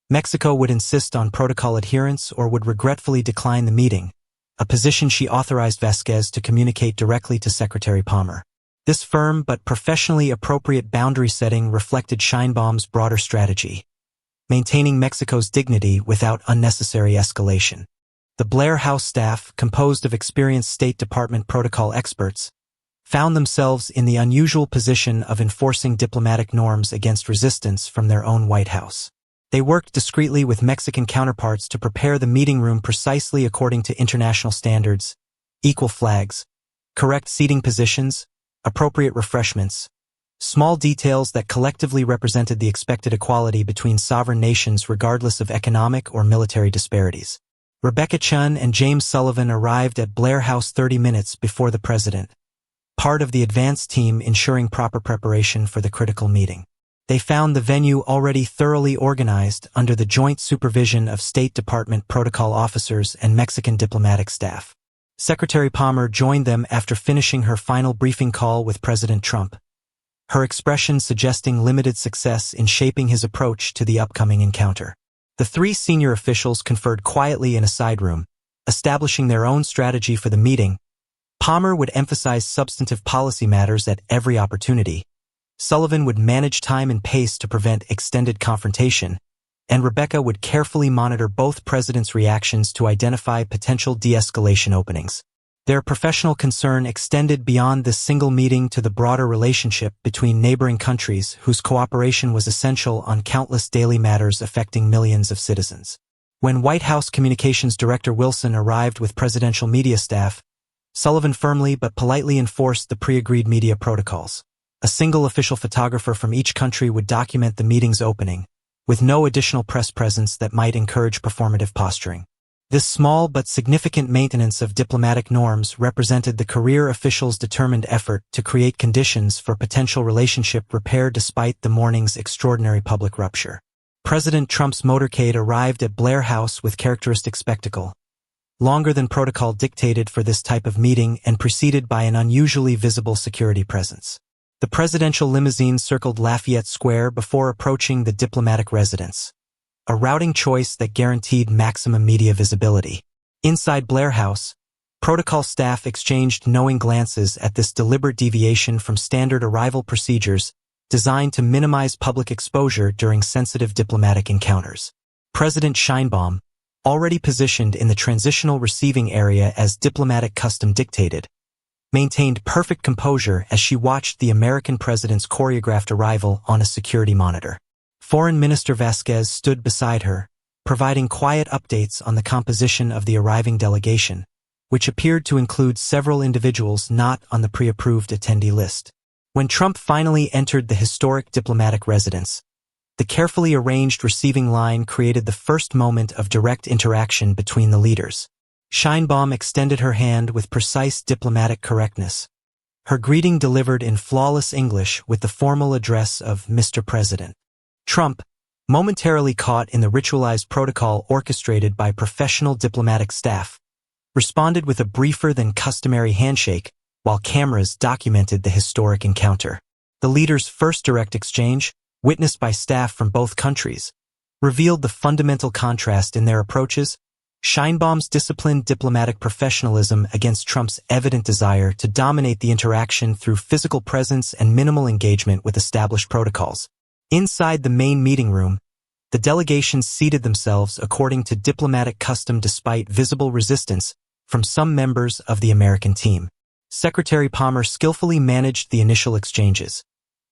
Mexico would insist on protocol adherence or would regretfully decline the meeting, a position she authorized Vasquez to communicate directly to Secretary Palmer. This firm but professionally appropriate boundary setting reflected Sheinbaum's broader strategy, maintaining Mexico's dignity without unnecessary escalation. The Blair House staff, composed of experienced State Department protocol experts, found themselves in the unusual position of enforcing diplomatic norms against resistance from their own White House. They worked discreetly with Mexican counterparts to prepare the meeting room precisely according to international standards: equal flags, correct seating positions, appropriate refreshments, small details that collectively represented the expected equality between sovereign nations regardless of economic or military disparities. Rebecca Chun and James Sullivan arrived at Blair House 30 minutes before the president, part of the advance team ensuring proper preparation for the critical meeting. They found the venue already thoroughly organized under the joint supervision of State Department protocol officers and Mexican diplomatic staff. Secretary Palmer joined them after finishing her final briefing call with President Trump, her expression suggesting limited success in shaping his approach to the upcoming encounter. The three senior officials conferred quietly in a side room, establishing their own strategy for the meeting. Palmer would emphasize substantive policy matters at every opportunity. Sullivan would manage time and pace to prevent extended confrontation, and Rebecca would carefully monitor both presidents' reactions to identify potential de-escalation openings. Their professional concern extended beyond this single meeting to the broader relationship between neighboring countries whose cooperation was essential on countless daily matters affecting millions of citizens. When White House Communications Director Wilson arrived with presidential media staff, Sullivan firmly but politely enforced the pre-agreed media protocols. A single official photographer from each country would document the meeting's opening, with no additional press presence that might encourage performative posturing. This small but significant maintenance of diplomatic norms represented the career officials' determined effort to create conditions for potential relationship repair despite the morning's extraordinary public rupture. President Trump's motorcade arrived at Blair House with characteristic spectacle, longer than protocol dictated for this type of meeting and preceded by an unusually visible security presence. The presidential limousine circled Lafayette Square before approaching the diplomatic residence, a routing choice that guaranteed maximum media visibility. Inside Blair House, protocol staff exchanged knowing glances at this deliberate deviation from standard arrival procedures designed to minimize public exposure during sensitive diplomatic encounters. President Sheinbaum, already positioned in the transitional receiving area as diplomatic custom dictated, maintained perfect composure as she watched the American president's choreographed arrival on a security monitor. Foreign Minister Vasquez stood beside her, providing quiet updates on the composition of the arriving delegation, which appeared to include several individuals not on the pre-approved attendee list. When Trump finally entered the historic diplomatic residence, the carefully arranged receiving line created the first moment of direct interaction between the leaders. Sheinbaum extended her hand with precise diplomatic correctness, her greeting delivered in flawless English with the formal address of Mr. President. Trump, momentarily caught in the ritualized protocol orchestrated by professional diplomatic staff, responded with a briefer than customary handshake while cameras documented the historic encounter. The leaders' first direct exchange, witnessed by staff from both countries, revealed the fundamental contrast in their approaches: Sheinbaum's disciplined diplomatic professionalism against Trump's evident desire to dominate the interaction through physical presence and minimal engagement with established protocols. Inside the main meeting room, the delegations seated themselves according to diplomatic custom despite visible resistance from some members of the American team. Secretary Palmer skillfully managed the initial exchanges,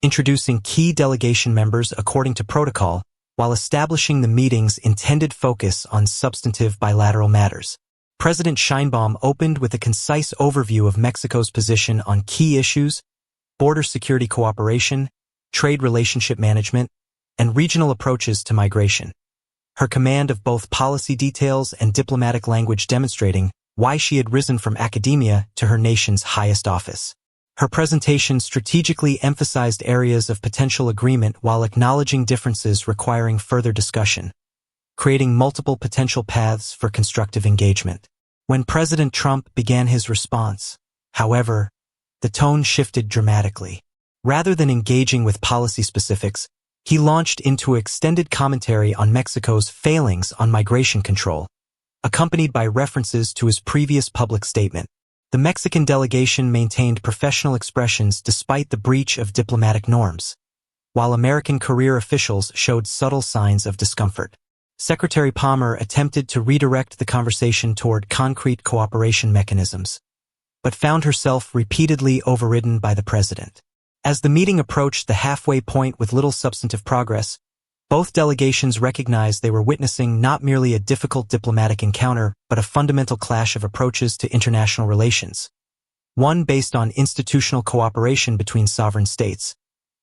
introducing key delegation members according to protocol while establishing the meeting's intended focus on substantive bilateral matters. President Sheinbaum opened with a concise overview of Mexico's position on key issues: border security cooperation, trade relationship management, and regional approaches to migration. Her command of both policy details and diplomatic language demonstrating why she had risen from academia to her nation's highest office. Her presentation strategically emphasized areas of potential agreement while acknowledging differences requiring further discussion, creating multiple potential paths for constructive engagement. When President Trump began his response, however, the tone shifted dramatically. Rather than engaging with policy specifics, he launched into extended commentary on Mexico's failings on migration control, accompanied by references to his previous public statement. The Mexican delegation maintained professional expressions despite the breach of diplomatic norms, while American career officials showed subtle signs of discomfort. Secretary Palmer attempted to redirect the conversation toward concrete cooperation mechanisms, but found herself repeatedly overridden by the president. As the meeting approached the halfway point with little substantive progress, both delegations recognized they were witnessing not merely a difficult diplomatic encounter, but a fundamental clash of approaches to international relations. One based on institutional cooperation between sovereign states,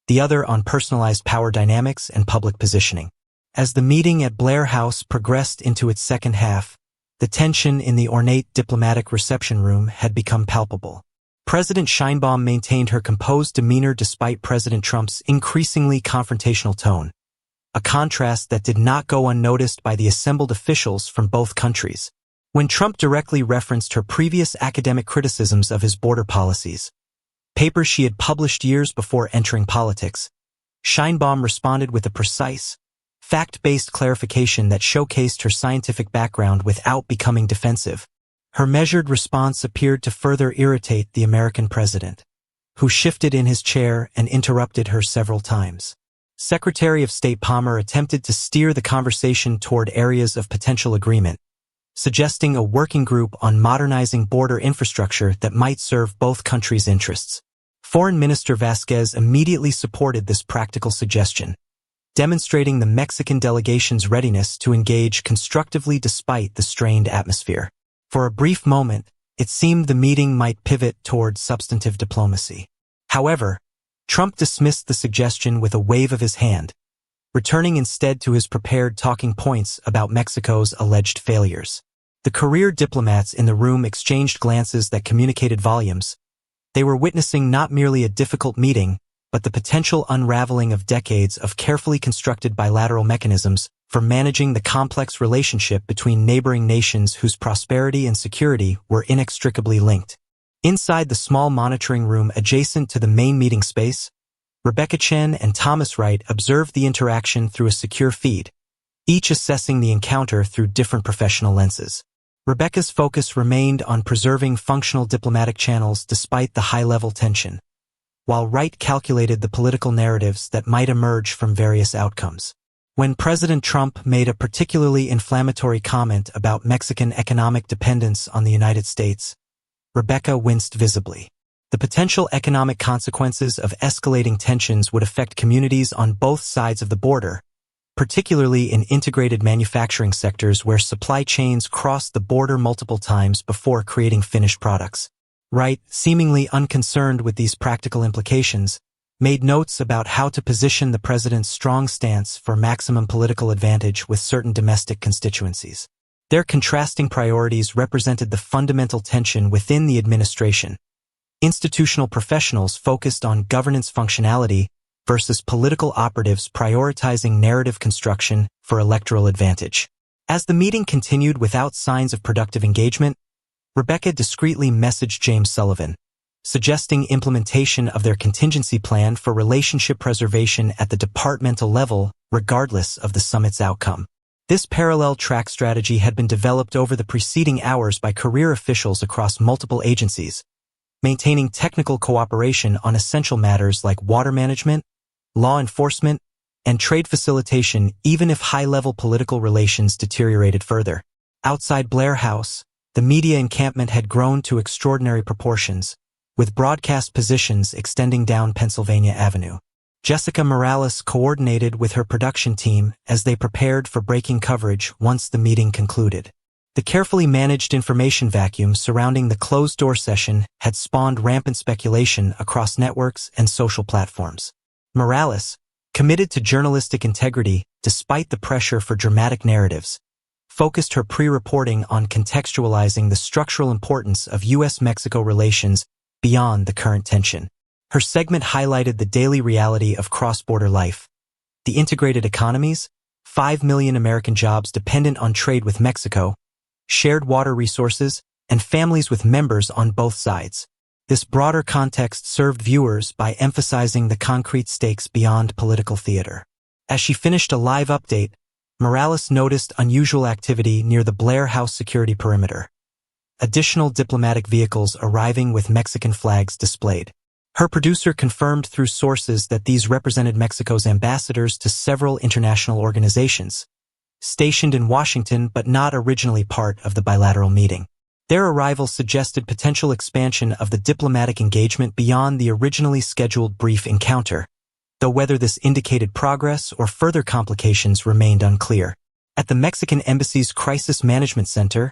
the other on personalized power dynamics and public positioning. As the meeting at Blair House progressed into its second half, the tension in the ornate diplomatic reception room had become palpable. President Sheinbaum maintained her composed demeanor despite President Trump's increasingly confrontational tone, a contrast that did not go unnoticed by the assembled officials from both countries. When Trump directly referenced her previous academic criticisms of his border policies, papers she had published years before entering politics, Sheinbaum responded with a precise, fact-based clarification that showcased her scientific background without becoming defensive. Her measured response appeared to further irritate the American president, who shifted in his chair and interrupted her several times. Secretary of State Palmer attempted to steer the conversation toward areas of potential agreement, suggesting a working group on modernizing border infrastructure that might serve both countries' interests. Foreign Minister Vasquez immediately supported this practical suggestion, demonstrating the Mexican delegation's readiness to engage constructively despite the strained atmosphere. For a brief moment, it seemed the meeting might pivot toward substantive diplomacy. However, Trump dismissed the suggestion with a wave of his hand, returning instead to his prepared talking points about Mexico's alleged failures. The career diplomats in the room exchanged glances that communicated volumes. They were witnessing not merely a difficult meeting, but the potential unraveling of decades of carefully constructed bilateral mechanisms for managing the complex relationship between neighboring nations whose prosperity and security were inextricably linked. Inside the small monitoring room adjacent to the main meeting space, Rebecca Chen and Thomas Wright observed the interaction through a secure feed, each assessing the encounter through different professional lenses. Rebecca's focus remained on preserving functional diplomatic channels despite the high-level tension, while Wright calculated the political narratives that might emerge from various outcomes. When President Trump made a particularly inflammatory comment about Mexican economic dependence on the United States, Rebecca winced visibly. The potential economic consequences of escalating tensions would affect communities on both sides of the border, particularly in integrated manufacturing sectors where supply chains cross the border multiple times before creating finished products. Wright, seemingly unconcerned with these practical implications, made notes about how to position the president's strong stance for maximum political advantage with certain domestic constituencies. Their contrasting priorities represented the fundamental tension within the administration. Institutional professionals focused on governance functionality versus political operatives prioritizing narrative construction for electoral advantage. As the meeting continued without signs of productive engagement, Rebecca discreetly messaged James Sullivan, suggesting implementation of their contingency plan for relationship preservation at the departmental level, regardless of the summit's outcome. This parallel track strategy had been developed over the preceding hours by career officials across multiple agencies, maintaining technical cooperation on essential matters like water management, law enforcement, and trade facilitation even if high-level political relations deteriorated further. Outside Blair House, the media encampment had grown to extraordinary proportions, with broadcast positions extending down Pennsylvania Avenue. Jessica Morales coordinated with her production team as they prepared for breaking coverage once the meeting concluded. The carefully managed information vacuum surrounding the closed-door session had spawned rampant speculation across networks and social platforms. Morales, committed to journalistic integrity despite the pressure for dramatic narratives, focused her pre-reporting on contextualizing the structural importance of U.S.-Mexico relations beyond the current tension. Her segment highlighted the daily reality of cross-border life, the integrated economies, 5 million American jobs dependent on trade with Mexico, shared water resources, and families with members on both sides. This broader context served viewers by emphasizing the concrete stakes beyond political theater. As she finished a live update, Morales noticed unusual activity near the Blair House security perimeter. Additional diplomatic vehicles arriving with Mexican flags displayed. Her producer confirmed through sources that these represented Mexico's ambassadors to several international organizations, stationed in Washington but not originally part of the bilateral meeting. Their arrival suggested potential expansion of the diplomatic engagement beyond the originally scheduled brief encounter, though whether this indicated progress or further complications remained unclear. At the Mexican Embassy's Crisis Management Center,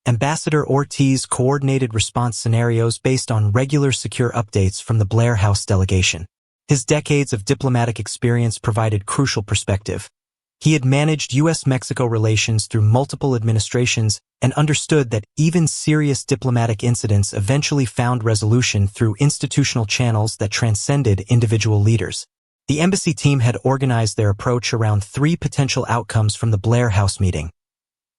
Ambassador Ortiz coordinated response scenarios based on regular secure updates from the Blair House delegation. His decades of diplomatic experience provided crucial perspective. He had managed U.S.-Mexico relations through multiple administrations and understood that even serious diplomatic incidents eventually found resolution through institutional channels that transcended individual leaders. The embassy team had organized their approach around 3 potential outcomes from the Blair House meeting: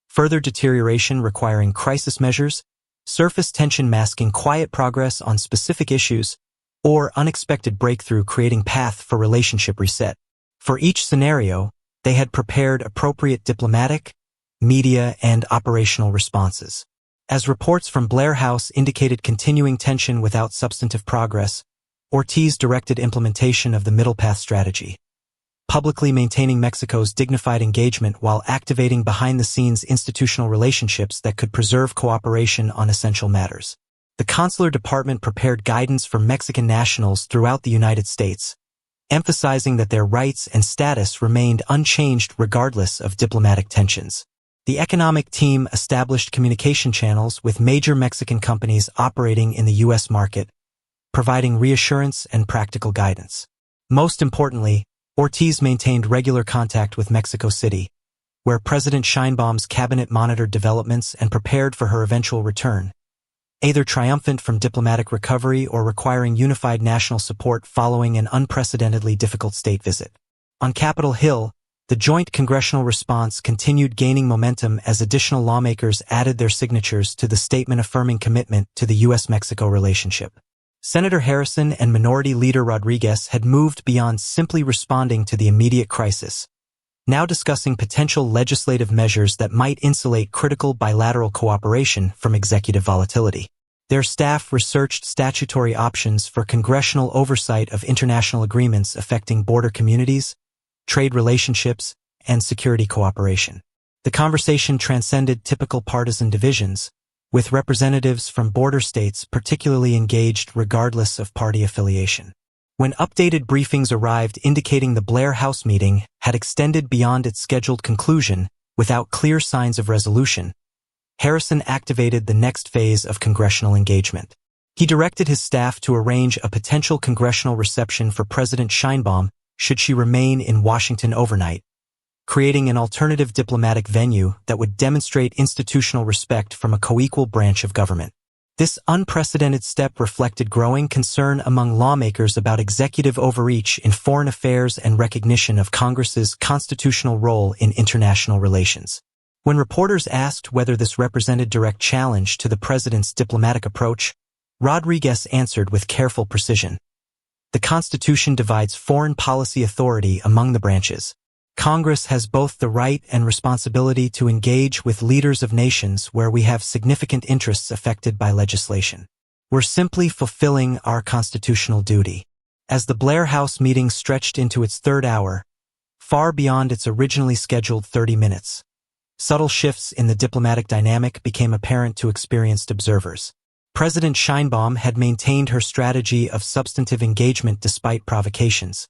further deterioration requiring crisis measures, surface tension masking quiet progress on specific issues, or unexpected breakthrough creating path for relationship reset. For each scenario, they had prepared appropriate diplomatic, media, and operational responses. As reports from Blair House indicated continuing tension without substantive progress, Ortiz directed implementation of the middle path strategy, publicly maintaining Mexico's dignified engagement while activating behind-the-scenes institutional relationships that could preserve cooperation on essential matters. The consular department prepared guidance for Mexican nationals throughout the United States, emphasizing that their rights and status remained unchanged regardless of diplomatic tensions. The economic team established communication channels with major Mexican companies operating in the U.S. market, providing reassurance and practical guidance. Most importantly, Ortiz maintained regular contact with Mexico City, where President Sheinbaum's cabinet monitored developments and prepared for her eventual return, either triumphant from diplomatic recovery or requiring unified national support following an unprecedentedly difficult state visit. On Capitol Hill, the joint congressional response continued gaining momentum as additional lawmakers added their signatures to the statement affirming commitment to the U.S.-Mexico relationship. Senator Harrison and Minority Leader Rodriguez had moved beyond simply responding to the immediate crisis, now discussing potential legislative measures that might insulate critical bilateral cooperation from executive volatility. Their staff researched statutory options for congressional oversight of international agreements affecting border communities, trade relationships, and security cooperation. The conversation transcended typical partisan divisions, with representatives from border states particularly engaged regardless of party affiliation. When updated briefings arrived indicating the Blair House meeting had extended beyond its scheduled conclusion without clear signs of resolution, Harrison activated the next phase of congressional engagement. He directed his staff to arrange a potential congressional reception for President Sheinbaum should she remain in Washington overnight, creating an alternative diplomatic venue that would demonstrate institutional respect from a co-equal branch of government. This unprecedented step reflected growing concern among lawmakers about executive overreach in foreign affairs and recognition of Congress's constitutional role in international relations. When reporters asked whether this represented direct challenge to the president's diplomatic approach, Rodriguez answered with careful precision. The Constitution divides foreign policy authority among the branches. Congress has both the right and responsibility to engage with leaders of nations where we have significant interests affected by legislation. We're simply fulfilling our constitutional duty. As the Blair House meeting stretched into its third hour, far beyond its originally scheduled 30 minutes, subtle shifts in the diplomatic dynamic became apparent to experienced observers. President Sheinbaum had maintained her strategy of substantive engagement despite provocations,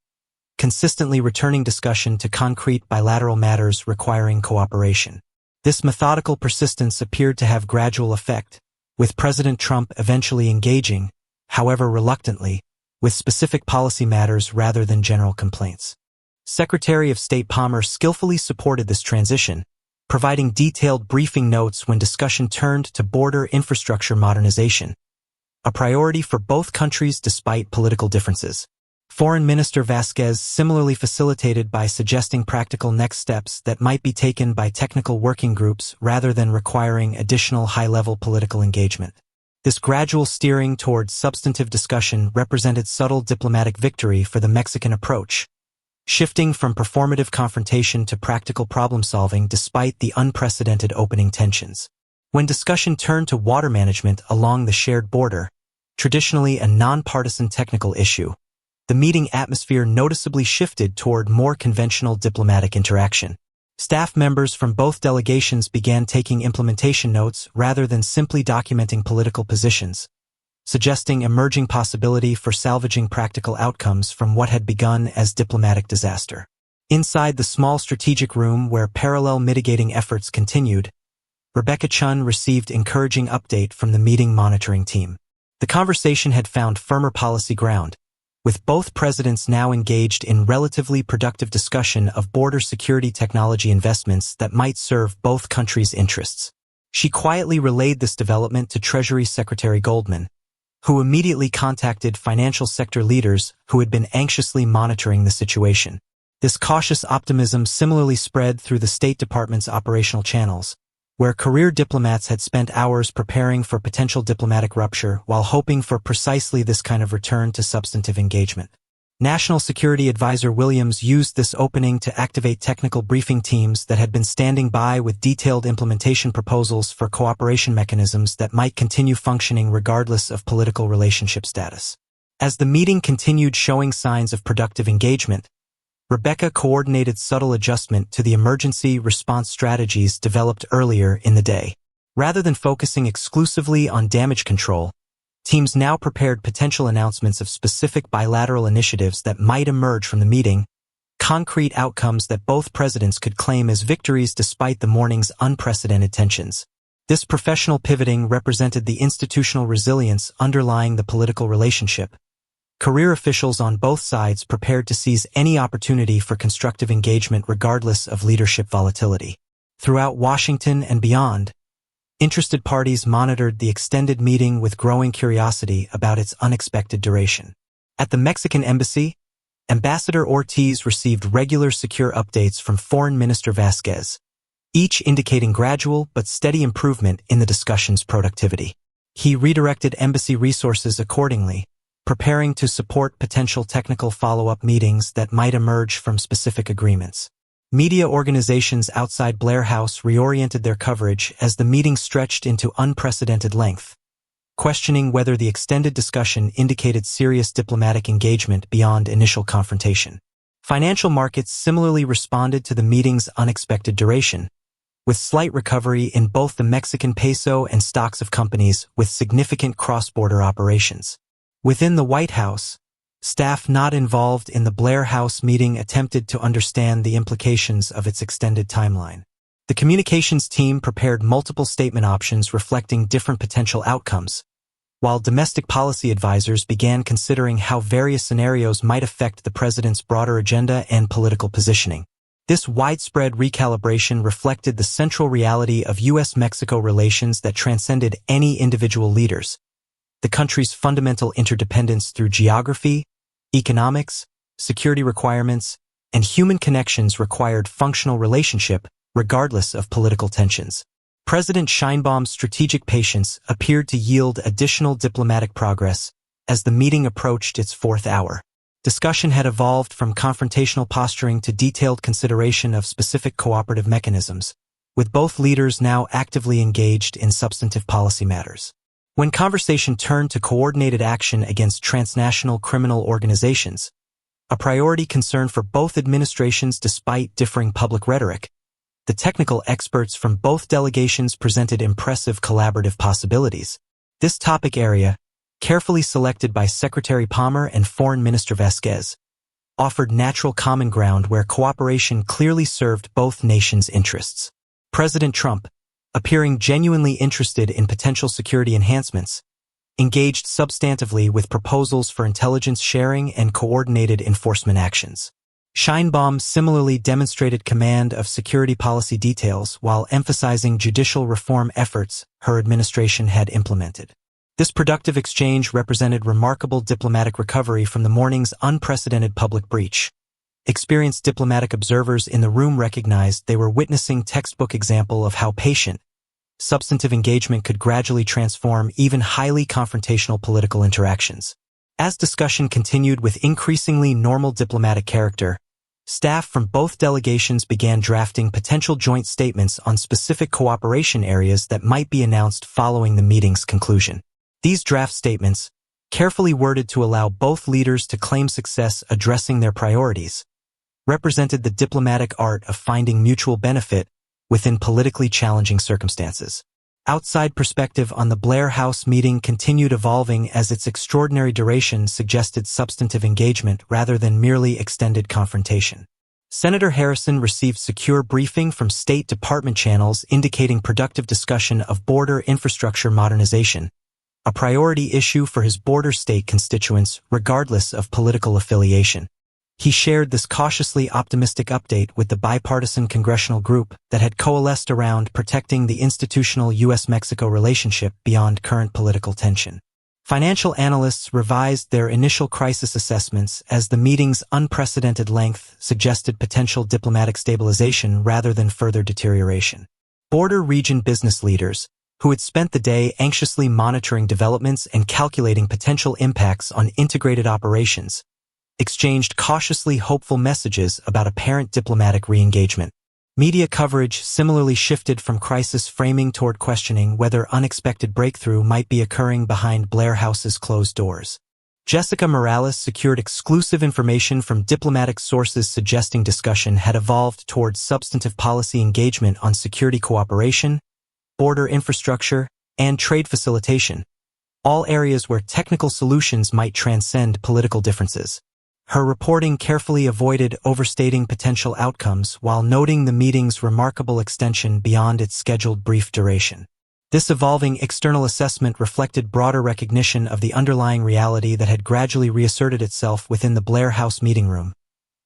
consistently returning discussion to concrete bilateral matters requiring cooperation. This methodical persistence appeared to have gradual effect, with President Trump eventually engaging, however reluctantly, with specific policy matters rather than general complaints. Secretary of State Palmer skillfully supported this transition, providing detailed briefing notes when discussion turned to border infrastructure modernization, a priority for both countries despite political differences. Foreign Minister Vasquez similarly facilitated by suggesting practical next steps that might be taken by technical working groups rather than requiring additional high-level political engagement. This gradual steering towards substantive discussion represented subtle diplomatic victory for the Mexican approach, shifting from performative confrontation to practical problem-solving despite the unprecedented opening tensions. When discussion turned to water management along the shared border, traditionally a nonpartisan technical issue, the meeting atmosphere noticeably shifted toward more conventional diplomatic interaction. Staff members from both delegations began taking implementation notes rather than simply documenting political positions, suggesting emerging possibility for salvaging practical outcomes from what had begun as diplomatic disaster. Inside the small strategic room where parallel mitigating efforts continued, Rebecca Chun received encouraging update from the meeting monitoring team. The conversation had found firmer policy ground, with both presidents now engaged in relatively productive discussion of border security technology investments that might serve both countries' interests. She quietly relayed this development to Treasury Secretary Goldman, who immediately contacted financial sector leaders who had been anxiously monitoring the situation. This cautious optimism similarly spread through the State Department's operational channels, where career diplomats had spent hours preparing for potential diplomatic rupture while hoping for precisely this kind of return to substantive engagement. National Security Advisor Williams used this opening to activate technical briefing teams that had been standing by with detailed implementation proposals for cooperation mechanisms that might continue functioning regardless of political relationship status. As the meeting continued showing signs of productive engagement, Rebecca coordinated subtle adjustment to the emergency response strategies developed earlier in the day. Rather than focusing exclusively on damage control, teams now prepared potential announcements of specific bilateral initiatives that might emerge from the meeting, concrete outcomes that both presidents could claim as victories despite the morning's unprecedented tensions. This professional pivoting represented the institutional resilience underlying the political relationship. Career officials on both sides prepared to seize any opportunity for constructive engagement regardless of leadership volatility. Throughout Washington and beyond, interested parties monitored the extended meeting with growing curiosity about its unexpected duration. At the Mexican embassy, Ambassador Ortiz received regular secure updates from Foreign Minister Vasquez, each indicating gradual but steady improvement in the discussion's productivity. He redirected embassy resources accordingly, preparing to support potential technical follow-up meetings that might emerge from specific agreements. Media organizations outside Blair House reoriented their coverage as the meeting stretched into unprecedented length, questioning whether the extended discussion indicated serious diplomatic engagement beyond initial confrontation. Financial markets similarly responded to the meeting's unexpected duration, with slight recovery in both the Mexican peso and stocks of companies with significant cross-border operations. Within the White House, staff not involved in the Blair House meeting attempted to understand the implications of its extended timeline. The communications team prepared multiple statement options reflecting different potential outcomes, while domestic policy advisors began considering how various scenarios might affect the president's broader agenda and political positioning. This widespread recalibration reflected the central reality of U.S.-Mexico relations that transcended any individual leaders. The country's fundamental interdependence through geography, economics, security requirements, and human connections required functional relationship regardless of political tensions. President Sheinbaum's strategic patience appeared to yield additional diplomatic progress as the meeting approached its fourth hour. Discussion had evolved from confrontational posturing to detailed consideration of specific cooperative mechanisms, with both leaders now actively engaged in substantive policy matters. When conversation turned to coordinated action against transnational criminal organizations, a priority concern for both administrations despite differing public rhetoric, the technical experts from both delegations presented impressive collaborative possibilities. This topic area, carefully selected by Secretary Palmer and Foreign Minister Vasquez, offered natural common ground where cooperation clearly served both nations' interests. President Trump, appearing genuinely interested in potential security enhancements, engaged substantively with proposals for intelligence sharing and coordinated enforcement actions. Sheinbaum similarly demonstrated command of security policy details while emphasizing judicial reform efforts her administration had implemented. This productive exchange represented remarkable diplomatic recovery from the morning's unprecedented public breach. Experienced diplomatic observers in the room recognized they were witnessing textbook example of how patient, substantive engagement could gradually transform even highly confrontational political interactions. As discussion continued with increasingly normal diplomatic character, staff from both delegations began drafting potential joint statements on specific cooperation areas that might be announced following the meeting's conclusion. These draft statements, carefully worded to allow both leaders to claim success addressing their priorities, represented the diplomatic art of finding mutual benefit within politically challenging circumstances. Outside perspective on the Blair House meeting continued evolving as its extraordinary duration suggested substantive engagement rather than merely extended confrontation. Senator Harrison received secure briefing from State Department channels indicating productive discussion of border infrastructure modernization, a priority issue for his border state constituents regardless of political affiliation. He shared this cautiously optimistic update with the bipartisan congressional group that had coalesced around protecting the institutional U.S.-Mexico relationship beyond current political tension. Financial analysts revised their initial crisis assessments as the meeting's unprecedented length suggested potential diplomatic stabilization rather than further deterioration. Border region business leaders, who had spent the day anxiously monitoring developments and calculating potential impacts on integrated operations, exchanged cautiously hopeful messages about apparent diplomatic re-engagement. Media coverage similarly shifted from crisis framing toward questioning whether unexpected breakthrough might be occurring behind Blair House's closed doors. Jessica Morales secured exclusive information from diplomatic sources suggesting discussion had evolved towards substantive policy engagement on security cooperation, border infrastructure, and trade facilitation, all areas where technical solutions might transcend political differences. Her reporting carefully avoided overstating potential outcomes while noting the meeting's remarkable extension beyond its scheduled brief duration. This evolving external assessment reflected broader recognition of the underlying reality that had gradually reasserted itself within the Blair House meeting room.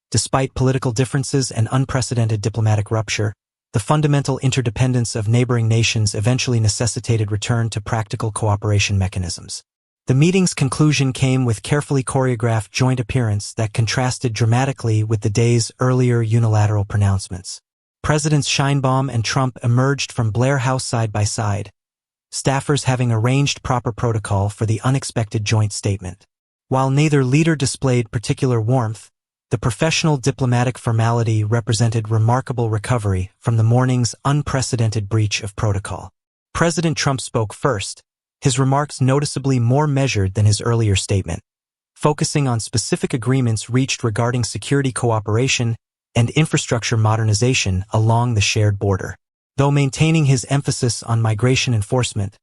Despite political differences and unprecedented diplomatic rupture, the fundamental interdependence of neighboring nations eventually necessitated return to practical cooperation mechanisms. The meeting's conclusion came with carefully choreographed joint appearance that contrasted dramatically with the day's earlier unilateral pronouncements. Presidents Sheinbaum and Trump emerged from Blair House side by side, staffers having arranged proper protocol for the unexpected joint statement. While neither leader displayed particular warmth, the professional diplomatic formality represented remarkable recovery from the morning's unprecedented breach of protocol. President Trump spoke first, his remarks noticeably more measured than his earlier statement, focusing on specific agreements reached regarding security cooperation and infrastructure modernization along the shared border. Though maintaining his emphasis on migration enforcement,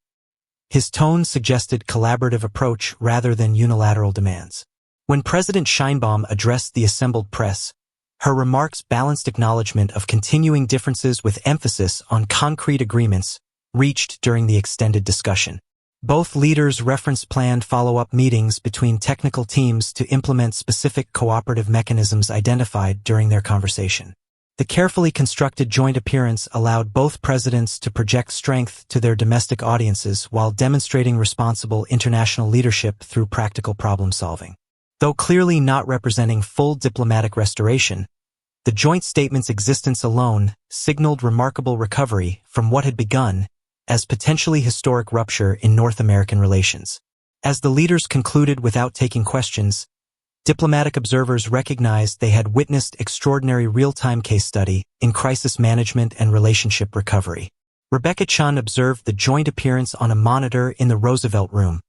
his tone suggested collaborative approach rather than unilateral demands. When President Sheinbaum addressed the assembled press, her remarks balanced acknowledgement of continuing differences with emphasis on concrete agreements reached during the extended discussion. Both leaders referenced planned follow-up meetings between technical teams to implement specific cooperative mechanisms identified during their conversation. The carefully constructed joint appearance allowed both presidents to project strength to their domestic audiences while demonstrating responsible international leadership through practical problem-solving. Though clearly not representing full diplomatic restoration, the joint statement's existence alone signaled remarkable recovery from what had begun as potentially historic rupture in North American relations. As the leaders concluded without taking questions, diplomatic observers recognized they had witnessed extraordinary real-time case study in crisis management and relationship recovery. Rebecca Chun observed the joint appearance on a monitor in the Roosevelt Room,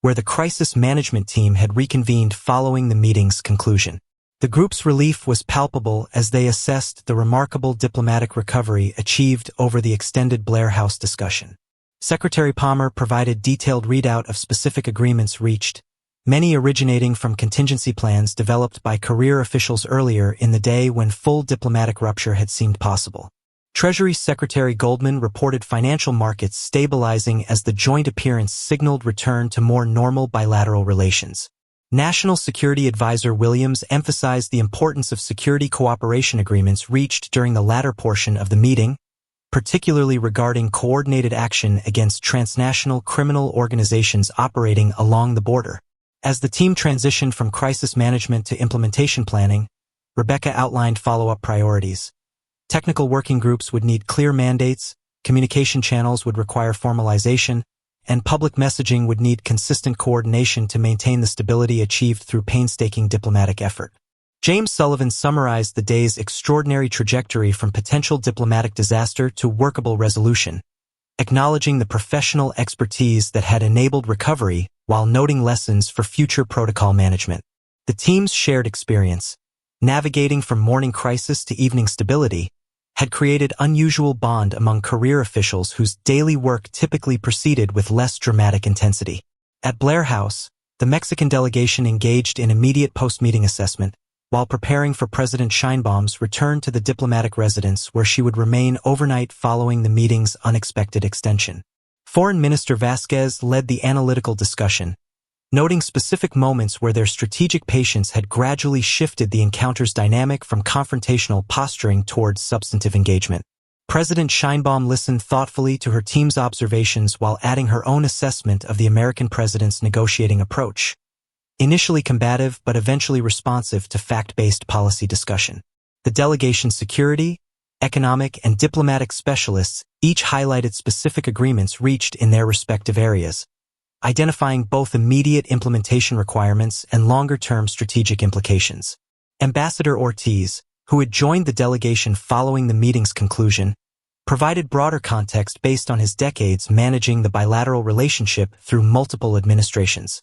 where the crisis management team had reconvened following the meeting's conclusion. The group's relief was palpable as they assessed the remarkable diplomatic recovery achieved over the extended Blair House discussion. Secretary Palmer provided detailed readout of specific agreements reached, many originating from contingency plans developed by career officials earlier in the day when full diplomatic rupture had seemed possible. Treasury Secretary Goldman reported financial markets stabilizing as the joint appearance signaled return to more normal bilateral relations. National Security Advisor Williams emphasized the importance of security cooperation agreements reached during the latter portion of the meeting, particularly regarding coordinated action against transnational criminal organizations operating along the border. As the team transitioned from crisis management to implementation planning, Rebecca outlined follow-up priorities. Technical working groups would need clear mandates, communication channels would require formalization, and public messaging would need consistent coordination to maintain the stability achieved through painstaking diplomatic effort. James Sullivan summarized the day's extraordinary trajectory from potential diplomatic disaster to workable resolution, acknowledging the professional expertise that had enabled recovery while noting lessons for future protocol management. The team's shared experience, navigating from morning crisis to evening stability, had created unusual bond among career officials whose daily work typically proceeded with less dramatic intensity. At Blair House, the Mexican delegation engaged in immediate post-meeting assessment, while preparing for President Sheinbaum's return to the diplomatic residence where she would remain overnight following the meeting's unexpected extension. Foreign Minister Vasquez led the analytical discussion, noting specific moments where their strategic patience had gradually shifted the encounter's dynamic from confrontational posturing towards substantive engagement. President Sheinbaum listened thoughtfully to her team's observations while adding her own assessment of the American president's negotiating approach, initially combative but eventually responsive to fact-based policy discussion. The delegation's security, economic, and diplomatic specialists each highlighted specific agreements reached in their respective areas, identifying both immediate implementation requirements and longer-term strategic implications. Ambassador Ortiz, who had joined the delegation following the meeting's conclusion, provided broader context based on his decades managing the bilateral relationship through multiple administrations.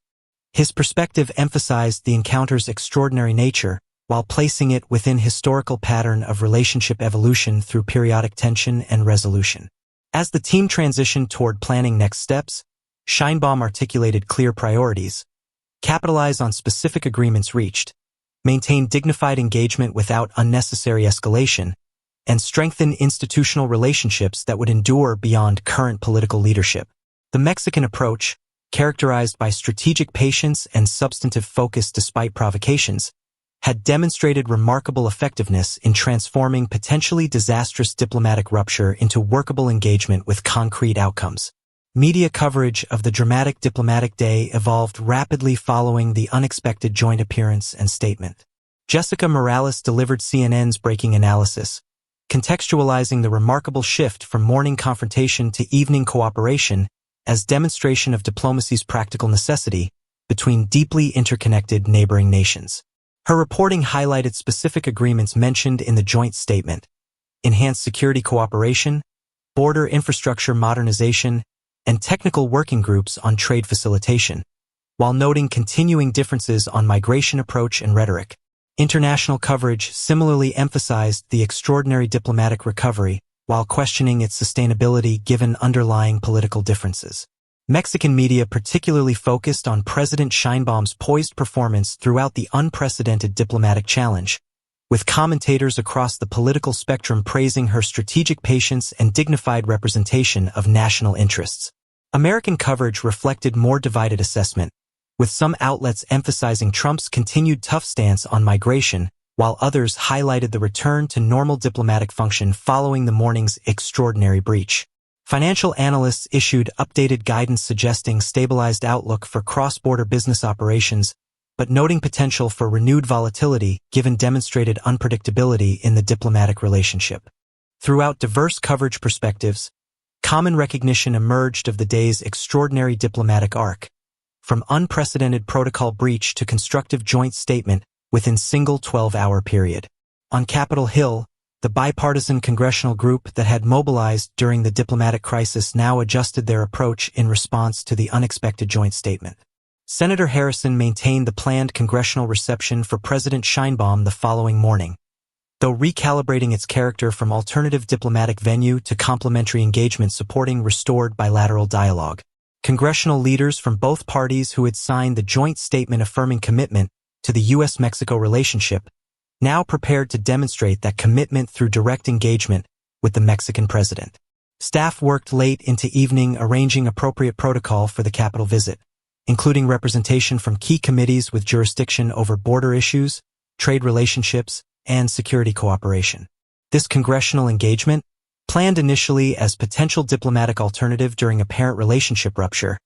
His perspective emphasized the encounter's extraordinary nature while placing it within historical pattern of relationship evolution through periodic tension and resolution. As the team transitioned toward planning next steps, Sheinbaum articulated clear priorities, capitalize on specific agreements reached, maintain dignified engagement without unnecessary escalation, and strengthen institutional relationships that would endure beyond current political leadership. The Mexican approach, characterized by strategic patience and substantive focus despite provocations, had demonstrated remarkable effectiveness in transforming potentially disastrous diplomatic rupture into workable engagement with concrete outcomes. Media coverage of the dramatic diplomatic day evolved rapidly following the unexpected joint appearance and statement. Jessica Morales delivered CNN's breaking analysis, contextualizing the remarkable shift from morning confrontation to evening cooperation as demonstration of diplomacy's practical necessity between deeply interconnected neighboring nations. Her reporting highlighted specific agreements mentioned in the joint statement: enhanced security cooperation, border infrastructure modernization, and technical working groups on trade facilitation, while noting continuing differences on migration approach and rhetoric. International coverage similarly emphasized the extraordinary diplomatic recovery while questioning its sustainability given underlying political differences. Mexican media particularly focused on President Sheinbaum's poised performance throughout the unprecedented diplomatic challenge, with commentators across the political spectrum praising her strategic patience and dignified representation of national interests. American coverage reflected more divided assessment, with some outlets emphasizing Trump's continued tough stance on migration, while others highlighted the return to normal diplomatic function following the morning's extraordinary breach. Financial analysts issued updated guidance suggesting stabilized outlook for cross-border business operations, but noting potential for renewed volatility given demonstrated unpredictability in the diplomatic relationship. Throughout diverse coverage perspectives, common recognition emerged of the day's extraordinary diplomatic arc, from unprecedented protocol breach to constructive joint statement within single 12-hour period. On Capitol Hill, the bipartisan congressional group that had mobilized during the diplomatic crisis now adjusted their approach in response to the unexpected joint statement. Senator Harrison maintained the planned congressional reception for President Sheinbaum the following morning, though recalibrating its character from alternative diplomatic venue to complementary engagement supporting restored bilateral dialogue. Congressional leaders from both parties who had signed the joint statement affirming commitment to the U.S.-Mexico relationship now prepared to demonstrate that commitment through direct engagement with the Mexican president. Staff worked late into evening arranging appropriate protocol for the Capitol visit, including representation from key committees with jurisdiction over border issues, trade relationships, and security cooperation. This congressional engagement, planned initially as potential diplomatic alternative during apparent relationship rupture,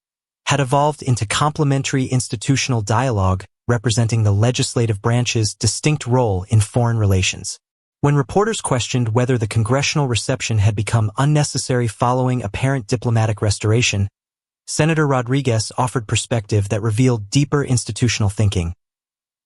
had evolved into complementary institutional dialogue representing the legislative branch's distinct role in foreign relations. When reporters questioned whether the congressional reception had become unnecessary following apparent diplomatic restoration, Senator Rodriguez offered perspective that revealed deeper institutional thinking.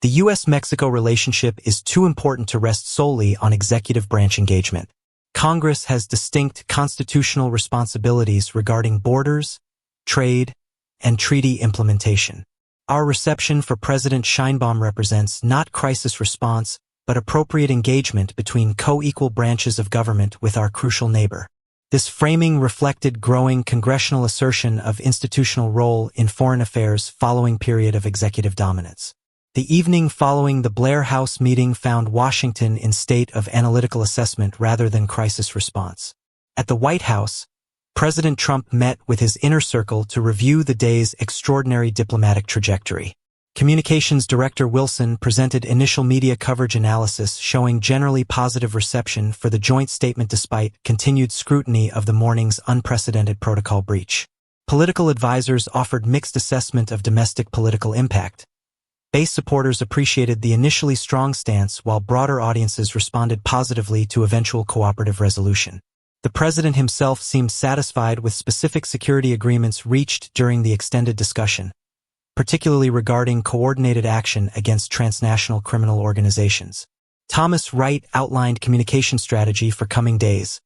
The U.S.-Mexico relationship is too important to rest solely on executive branch engagement. Congress has distinct constitutional responsibilities regarding borders, trade, and treaty implementation. Our reception for President Sheinbaum represents not crisis response, but appropriate engagement between co-equal branches of government with our crucial neighbor. This framing reflected growing congressional assertion of institutional role in foreign affairs following period of executive dominance. The evening following the Blair House meeting found Washington in state of analytical assessment rather than crisis response. At the White House, President Trump met with his inner circle to review the day's extraordinary diplomatic trajectory. Communications Director Wilson presented initial media coverage analysis showing generally positive reception for the joint statement despite continued scrutiny of the morning's unprecedented protocol breach. Political advisors offered mixed assessment of domestic political impact. Base supporters appreciated the initially strong stance while broader audiences responded positively to eventual cooperative resolution. The president himself seemed satisfied with specific security agreements reached during the extended discussion, particularly regarding coordinated action against transnational criminal organizations. Thomas Wright outlined communication strategy for coming days,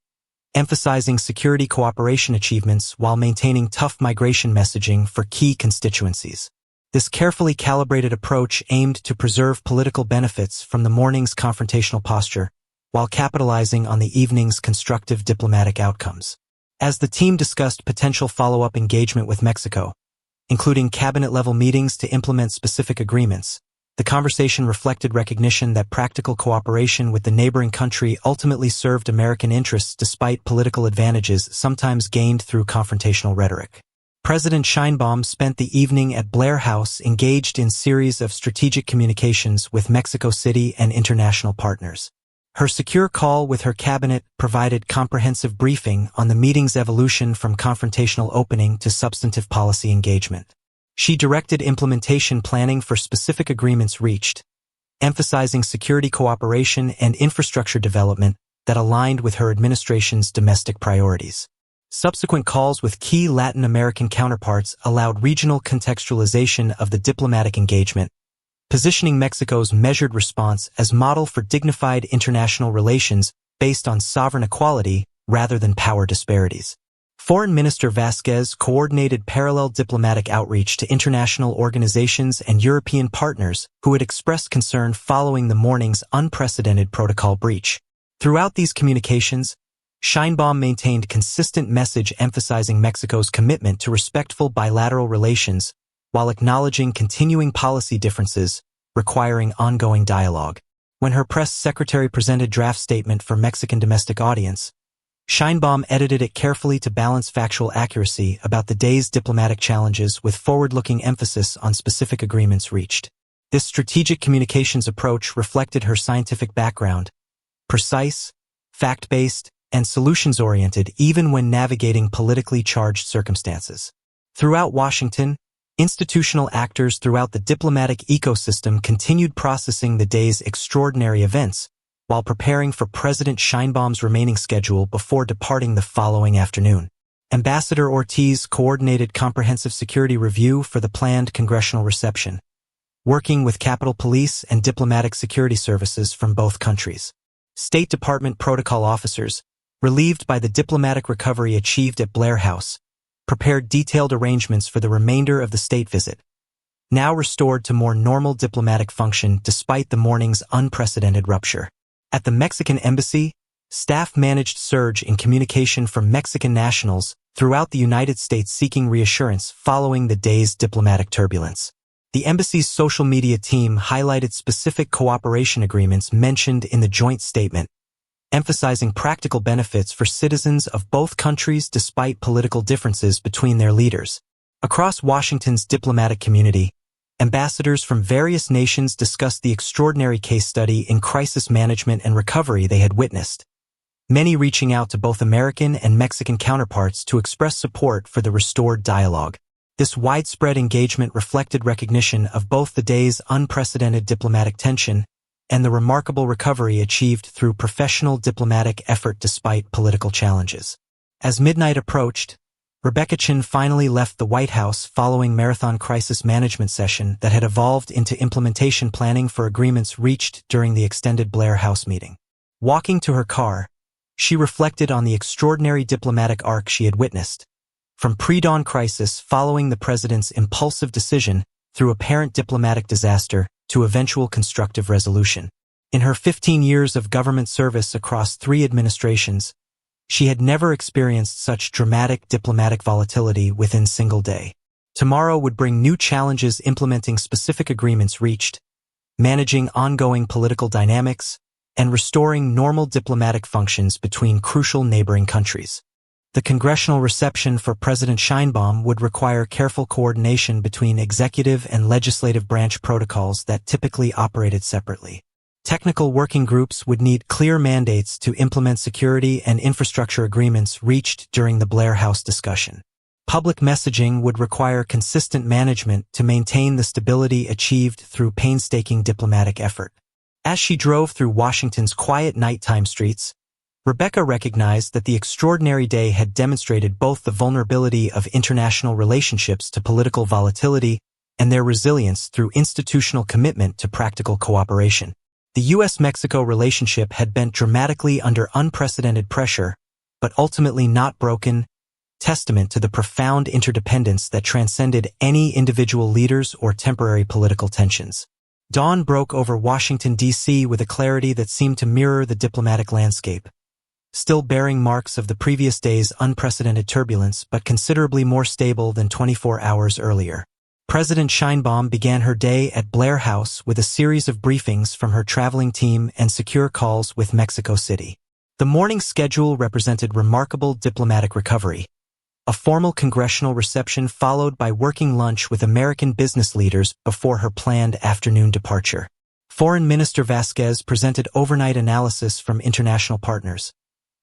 emphasizing security cooperation achievements while maintaining tough migration messaging for key constituencies. This carefully calibrated approach aimed to preserve political benefits from the morning's confrontational posture, while capitalizing on the evening's constructive diplomatic outcomes. As the team discussed potential follow-up engagement with Mexico, including cabinet-level meetings to implement specific agreements, the conversation reflected recognition that practical cooperation with the neighboring country ultimately served American interests despite political advantages sometimes gained through confrontational rhetoric. President Sheinbaum spent the evening at Blair House engaged in series of strategic communications with Mexico City and international partners. Her secure call with her cabinet provided comprehensive briefing on the meeting's evolution from confrontational opening to substantive policy engagement. She directed implementation planning for specific agreements reached, emphasizing security cooperation and infrastructure development that aligned with her administration's domestic priorities. Subsequent calls with key Latin American counterparts allowed regional contextualization of the diplomatic engagement, positioning Mexico's measured response as model for dignified international relations based on sovereign equality rather than power disparities. Foreign Minister Vasquez coordinated parallel diplomatic outreach to international organizations and European partners who had expressed concern following the morning's unprecedented protocol breach. Throughout these communications, Sheinbaum maintained consistent message emphasizing Mexico's commitment to respectful bilateral relations while acknowledging continuing policy differences requiring ongoing dialogue. When her press secretary presented draft statement for Mexican domestic audience, Sheinbaum edited it carefully to balance factual accuracy about the day's diplomatic challenges with forward-looking emphasis on specific agreements reached. This strategic communications approach reflected her scientific background, precise, fact-based, and solutions-oriented even when navigating politically charged circumstances. Throughout Washington, institutional actors throughout the diplomatic ecosystem continued processing the day's extraordinary events while preparing for President Sheinbaum's remaining schedule before departing the following afternoon. Ambassador Ortiz coordinated comprehensive security review for the planned congressional reception, working with Capitol Police and diplomatic security services from both countries. State Department protocol officers, relieved by the diplomatic recovery achieved at Blair House, prepared detailed arrangements for the remainder of the state visit, now restored to more normal diplomatic function despite the morning's unprecedented rupture. At the Mexican embassy, staff managed surge in communication from Mexican nationals throughout the United States seeking reassurance following the day's diplomatic turbulence. The embassy's social media team highlighted specific cooperation agreements mentioned in the joint statement, emphasizing practical benefits for citizens of both countries despite political differences between their leaders. Across Washington's diplomatic community, ambassadors from various nations discussed the extraordinary case study in crisis management and recovery they had witnessed, many reaching out to both American and Mexican counterparts to express support for the restored dialogue. This widespread engagement reflected recognition of both the day's unprecedented diplomatic tension and the remarkable recovery achieved through professional diplomatic effort despite political challenges. As midnight approached, Rebecca Chin finally left the White House following marathon crisis management session that had evolved into implementation planning for agreements reached during the extended Blair House meeting. Walking to her car, she reflected on the extraordinary diplomatic arc she had witnessed, from pre-dawn crisis following the president's impulsive decision through apparent diplomatic disaster to eventual constructive resolution. In her 15 years of government service across 3 administrations, she had never experienced such dramatic diplomatic volatility within a single day. Tomorrow would bring new challenges implementing specific agreements reached, managing ongoing political dynamics, and restoring normal diplomatic functions between crucial neighboring countries. The congressional reception for President Sheinbaum would require careful coordination between executive and legislative branch protocols that typically operated separately. Technical working groups would need clear mandates to implement security and infrastructure agreements reached during the Blair House discussion. Public messaging would require consistent management to maintain the stability achieved through painstaking diplomatic effort. As she drove through Washington's quiet nighttime streets, Rebecca recognized that the extraordinary day had demonstrated both the vulnerability of international relationships to political volatility and their resilience through institutional commitment to practical cooperation. The U.S.-Mexico relationship had bent dramatically under unprecedented pressure, but ultimately not broken, testament to the profound interdependence that transcended any individual leaders or temporary political tensions. Dawn broke over Washington, D.C. with a clarity that seemed to mirror the diplomatic landscape, still bearing marks of the previous day's unprecedented turbulence but considerably more stable than 24 hours earlier. President Sheinbaum began her day at Blair House with a series of briefings from her traveling team and secure calls with Mexico City. The morning schedule represented remarkable diplomatic recovery, a formal congressional reception followed by working lunch with American business leaders before her planned afternoon departure. Foreign Minister Vasquez presented overnight analysis from international partners,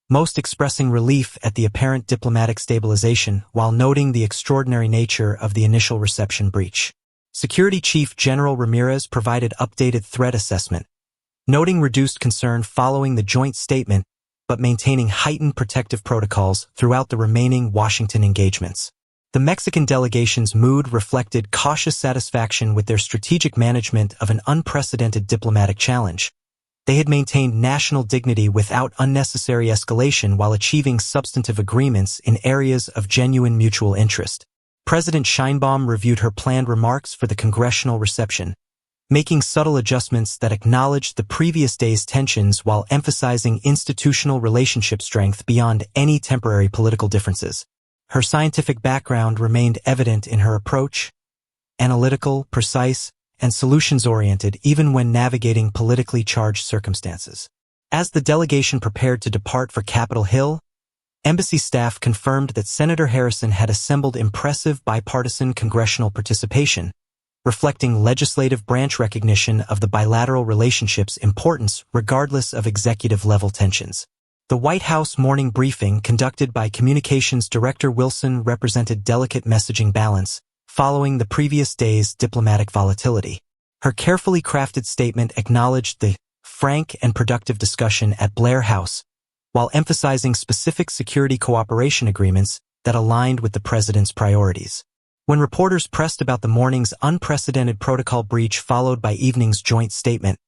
most expressing relief at the apparent diplomatic stabilization while noting the extraordinary nature of the initial reception breach. Security Chief General Ramirez provided updated threat assessment, noting reduced concern following the joint statement but maintaining heightened protective protocols throughout the remaining Washington engagements. The Mexican delegation's mood reflected cautious satisfaction with their strategic management of an unprecedented diplomatic challenge. They had maintained national dignity without unnecessary escalation while achieving substantive agreements in areas of genuine mutual interest. President Sheinbaum reviewed her planned remarks for the congressional reception, making subtle adjustments that acknowledged the previous day's tensions while emphasizing institutional relationship strength beyond any temporary political differences. Her scientific background remained evident in her approach, analytical, precise, and solutions-oriented even when navigating politically charged circumstances. As the delegation prepared to depart for Capitol Hill, embassy staff confirmed that Senator Harrison had assembled impressive bipartisan congressional participation, reflecting legislative branch recognition of the bilateral relationship's importance regardless of executive-level tensions. The White House morning briefing conducted by Communications Director Wilson represented delicate messaging balance, following the previous day's diplomatic volatility. Her carefully crafted statement acknowledged the frank and productive discussion at Blair House, while emphasizing specific security cooperation agreements that aligned with the president's priorities. When reporters pressed about the morning's unprecedented protocol breach followed by evening's joint statement,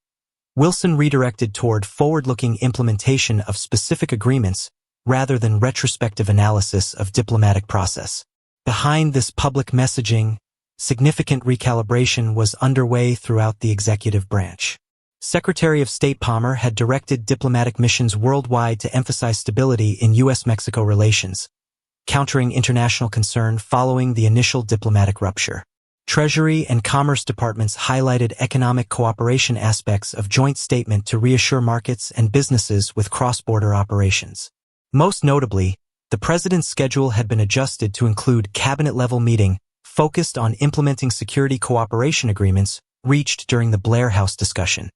Wilson redirected toward forward-looking implementation of specific agreements rather than retrospective analysis of diplomatic process. Behind this public messaging, significant recalibration was underway throughout the executive branch. Secretary of State Palmer had directed diplomatic missions worldwide to emphasize stability in U.S.-Mexico relations, countering international concern following the initial diplomatic rupture. Treasury and Commerce departments highlighted economic cooperation aspects of joint statement to reassure markets and businesses with cross-border operations. Most notably, the president's schedule had been adjusted to include cabinet-level meeting focused on implementing security cooperation agreements reached during the Blair House discussion,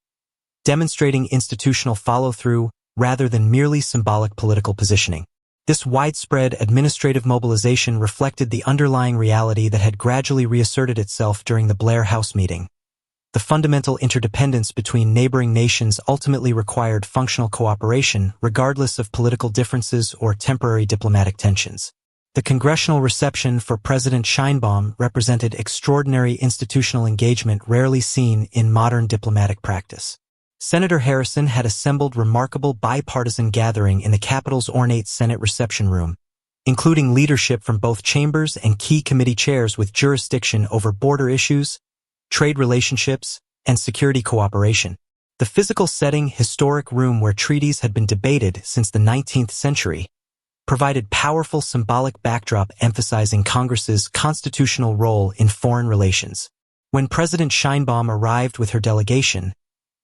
demonstrating institutional follow-through rather than merely symbolic political positioning. This widespread administrative mobilization reflected the underlying reality that had gradually reasserted itself during the Blair House meeting. The fundamental interdependence between neighboring nations ultimately required functional cooperation, regardless of political differences or temporary diplomatic tensions. The congressional reception for President Sheinbaum represented extraordinary institutional engagement rarely seen in modern diplomatic practice. Senator Harrison had assembled remarkable bipartisan gathering in the Capitol's ornate Senate reception room, including leadership from both chambers and key committee chairs with jurisdiction over border issues, trade relationships, and security cooperation. The physical setting, historic room where treaties had been debated since the 19th century, provided powerful symbolic backdrop emphasizing Congress's constitutional role in foreign relations. When President Sheinbaum arrived with her delegation,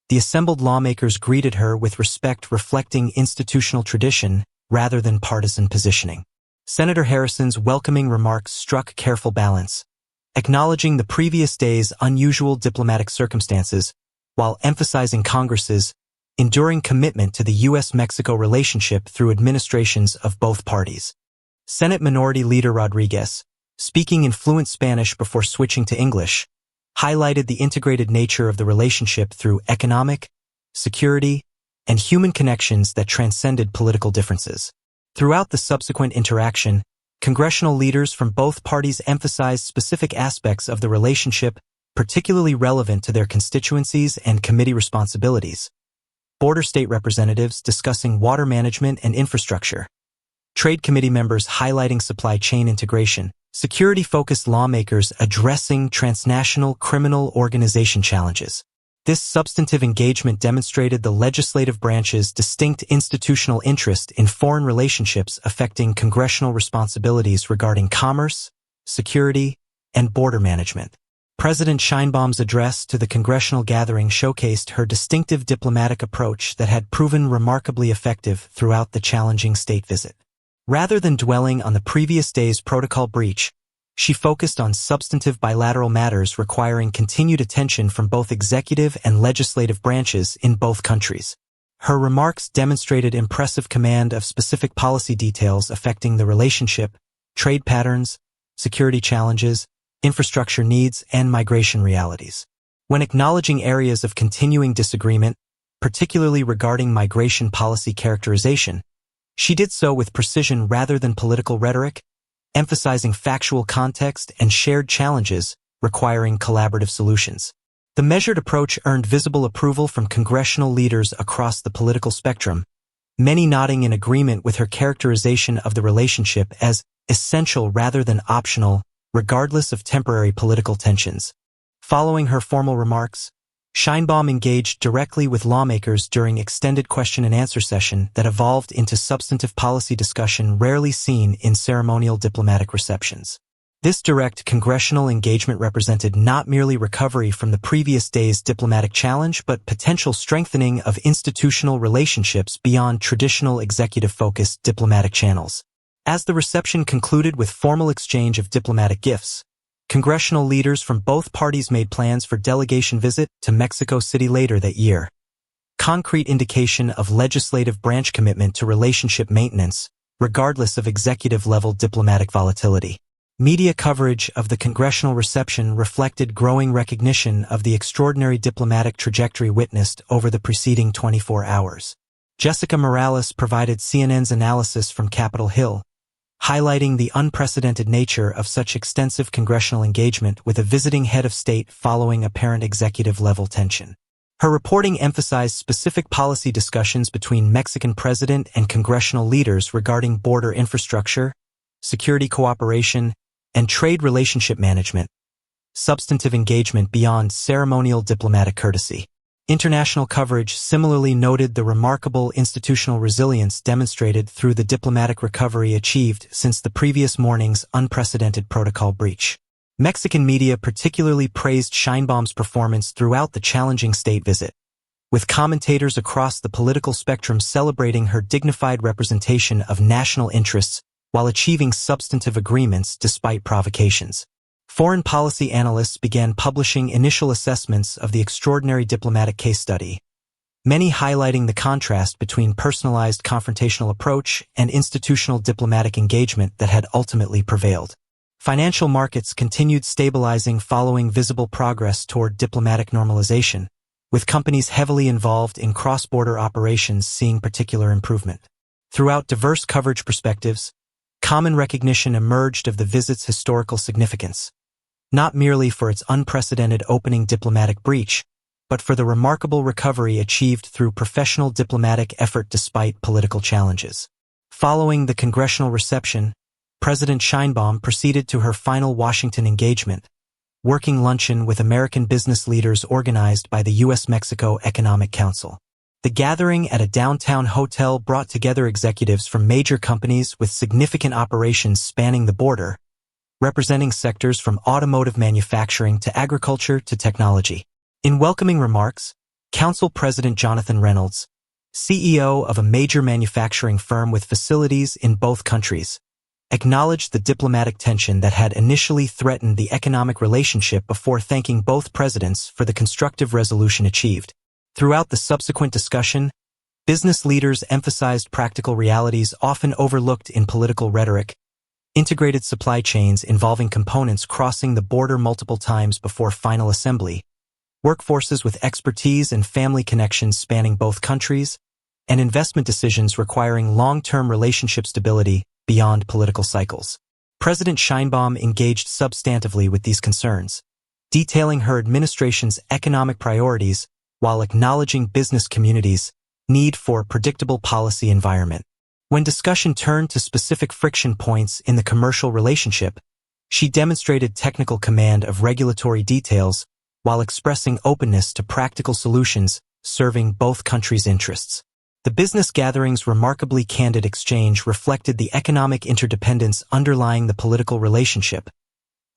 the assembled lawmakers greeted her with respect reflecting institutional tradition rather than partisan positioning. Senator Harrison's welcoming remarks struck careful balance, acknowledging the previous day's unusual diplomatic circumstances while emphasizing Congress's enduring commitment to the U.S.-Mexico relationship through administrations of both parties. Senate Minority Leader Rodriguez, speaking in fluent Spanish before switching to English, highlighted the integrated nature of the relationship through economic, security, and human connections that transcended political differences. Throughout the subsequent interaction, congressional leaders from both parties emphasized specific aspects of the relationship particularly relevant to their constituencies and committee responsibilities. Border state representatives discussing water management and infrastructure, trade committee members highlighting supply chain integration, security-focused lawmakers addressing transnational criminal organization challenges. This substantive engagement demonstrated the legislative branch's distinct institutional interest in foreign relationships affecting congressional responsibilities regarding commerce, security, and border management. President Sheinbaum's address to the congressional gathering showcased her distinctive diplomatic approach that had proven remarkably effective throughout the challenging state visit. Rather than dwelling on the previous day's protocol breach, she focused on substantive bilateral matters requiring continued attention from both executive and legislative branches in both countries. Her remarks demonstrated impressive command of specific policy details affecting the relationship, trade patterns, security challenges, infrastructure needs, and migration realities. When acknowledging areas of continuing disagreement, particularly regarding migration policy characterization, she did so with precision rather than political rhetoric, emphasizing factual context and shared challenges requiring collaborative solutions. The measured approach earned visible approval from congressional leaders across the political spectrum, many nodding in agreement with her characterization of the relationship as essential rather than optional, regardless of temporary political tensions. Following her formal remarks, Sheinbaum engaged directly with lawmakers during extended question-and-answer session that evolved into substantive policy discussion rarely seen in ceremonial diplomatic receptions. This direct congressional engagement represented not merely recovery from the previous day's diplomatic challenge but potential strengthening of institutional relationships beyond traditional executive-focused diplomatic channels. As the reception concluded with formal exchange of diplomatic gifts, congressional leaders from both parties made plans for delegation visit to Mexico City later that year. Concrete indication of legislative branch commitment to relationship maintenance, regardless of executive-level diplomatic volatility. Media coverage of the congressional reception reflected growing recognition of the extraordinary diplomatic trajectory witnessed over the preceding 24 hours. Jessica Morales provided CNN's analysis from Capitol Hill, highlighting the unprecedented nature of such extensive congressional engagement with a visiting head of state following apparent executive-level tension. Her reporting emphasized specific policy discussions between Mexican president and congressional leaders regarding border infrastructure, security cooperation, and trade relationship management, substantive engagement beyond ceremonial diplomatic courtesy. International coverage similarly noted the remarkable institutional resilience demonstrated through the diplomatic recovery achieved since the previous morning's unprecedented protocol breach. Mexican media particularly praised Sheinbaum's performance throughout the challenging state visit, with commentators across the political spectrum celebrating her dignified representation of national interests while achieving substantive agreements despite provocations. Foreign policy analysts began publishing initial assessments of the extraordinary diplomatic case study, many highlighting the contrast between personalized confrontational approach and institutional diplomatic engagement that had ultimately prevailed. Financial markets continued stabilizing following visible progress toward diplomatic normalization, with companies heavily involved in cross-border operations seeing particular improvement. Throughout diverse coverage perspectives, common recognition emerged of the visit's historical significance, not merely for its unprecedented opening diplomatic breach, but for the remarkable recovery achieved through professional diplomatic effort despite political challenges. Following the congressional reception, President Sheinbaum proceeded to her final Washington engagement, working luncheon with American business leaders organized by the U.S.-Mexico Economic Council. The gathering at a downtown hotel brought together executives from major companies with significant operations spanning the border, representing sectors from automotive manufacturing to agriculture to technology. In welcoming remarks, Council President Jonathan Reynolds, CEO of a major manufacturing firm with facilities in both countries, acknowledged the diplomatic tension that had initially threatened the economic relationship before thanking both presidents for the constructive resolution achieved. Throughout the subsequent discussion, business leaders emphasized practical realities often overlooked in political rhetoric: integrated supply chains involving components crossing the border multiple times before final assembly, workforces with expertise and family connections spanning both countries, and investment decisions requiring long-term relationship stability beyond political cycles. President Sheinbaum engaged substantively with these concerns, detailing her administration's economic priorities while acknowledging business communities' need for a predictable policy environment. When discussion turned to specific friction points in the commercial relationship, she demonstrated technical command of regulatory details while expressing openness to practical solutions serving both countries' interests. The business gathering's remarkably candid exchange reflected the economic interdependence underlying the political relationship.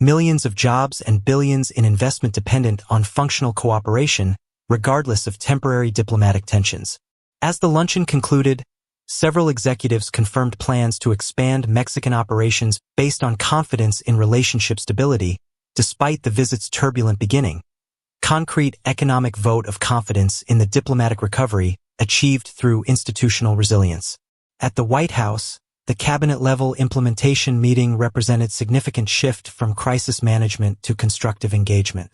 Millions of jobs and billions in investment dependent on functional cooperation, regardless of temporary diplomatic tensions. As the luncheon concluded, several executives confirmed plans to expand Mexican operations based on confidence in relationship stability, despite the visit's turbulent beginning. Concrete economic vote of confidence in the diplomatic recovery achieved through institutional resilience. At the White House, the cabinet-level implementation meeting represented significant shift from crisis management to constructive engagement.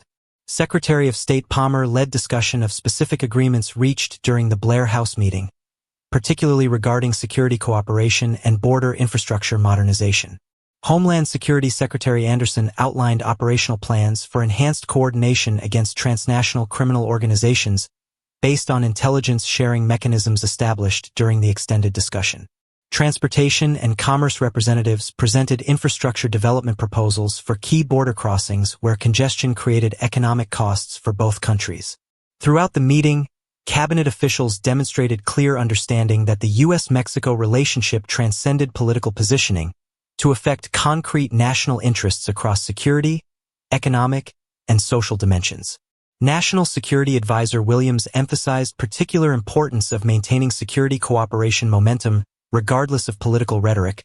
Secretary of State Palmer led discussion of specific agreements reached during the Blair House meeting, particularly regarding security cooperation and border infrastructure modernization. Homeland Security Secretary Anderson outlined operational plans for enhanced coordination against transnational criminal organizations based on intelligence sharing mechanisms established during the extended discussion. Transportation and commerce representatives presented infrastructure development proposals for key border crossings where congestion created economic costs for both countries. Throughout the meeting, cabinet officials demonstrated clear understanding that the U.S.-Mexico relationship transcended political positioning to affect concrete national interests across security, economic, and social dimensions. National Security Advisor Williams emphasized particular importance of maintaining security cooperation momentum regardless of political rhetoric,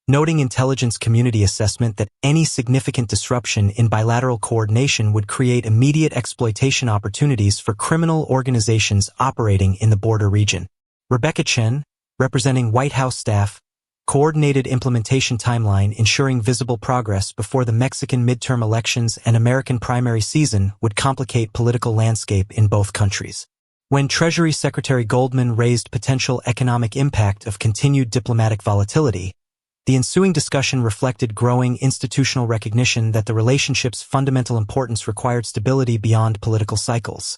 noting intelligence community assessment that any significant disruption in bilateral coordination would create immediate exploitation opportunities for criminal organizations operating in the border region. Rebecca Chen, representing White House staff, coordinated implementation timeline ensuring visible progress before the Mexican midterm elections and American primary season would complicate political landscape in both countries. When Treasury Secretary Goldman raised potential economic impact of continued diplomatic volatility, the ensuing discussion reflected growing institutional recognition that the relationship's fundamental importance required stability beyond political cycles,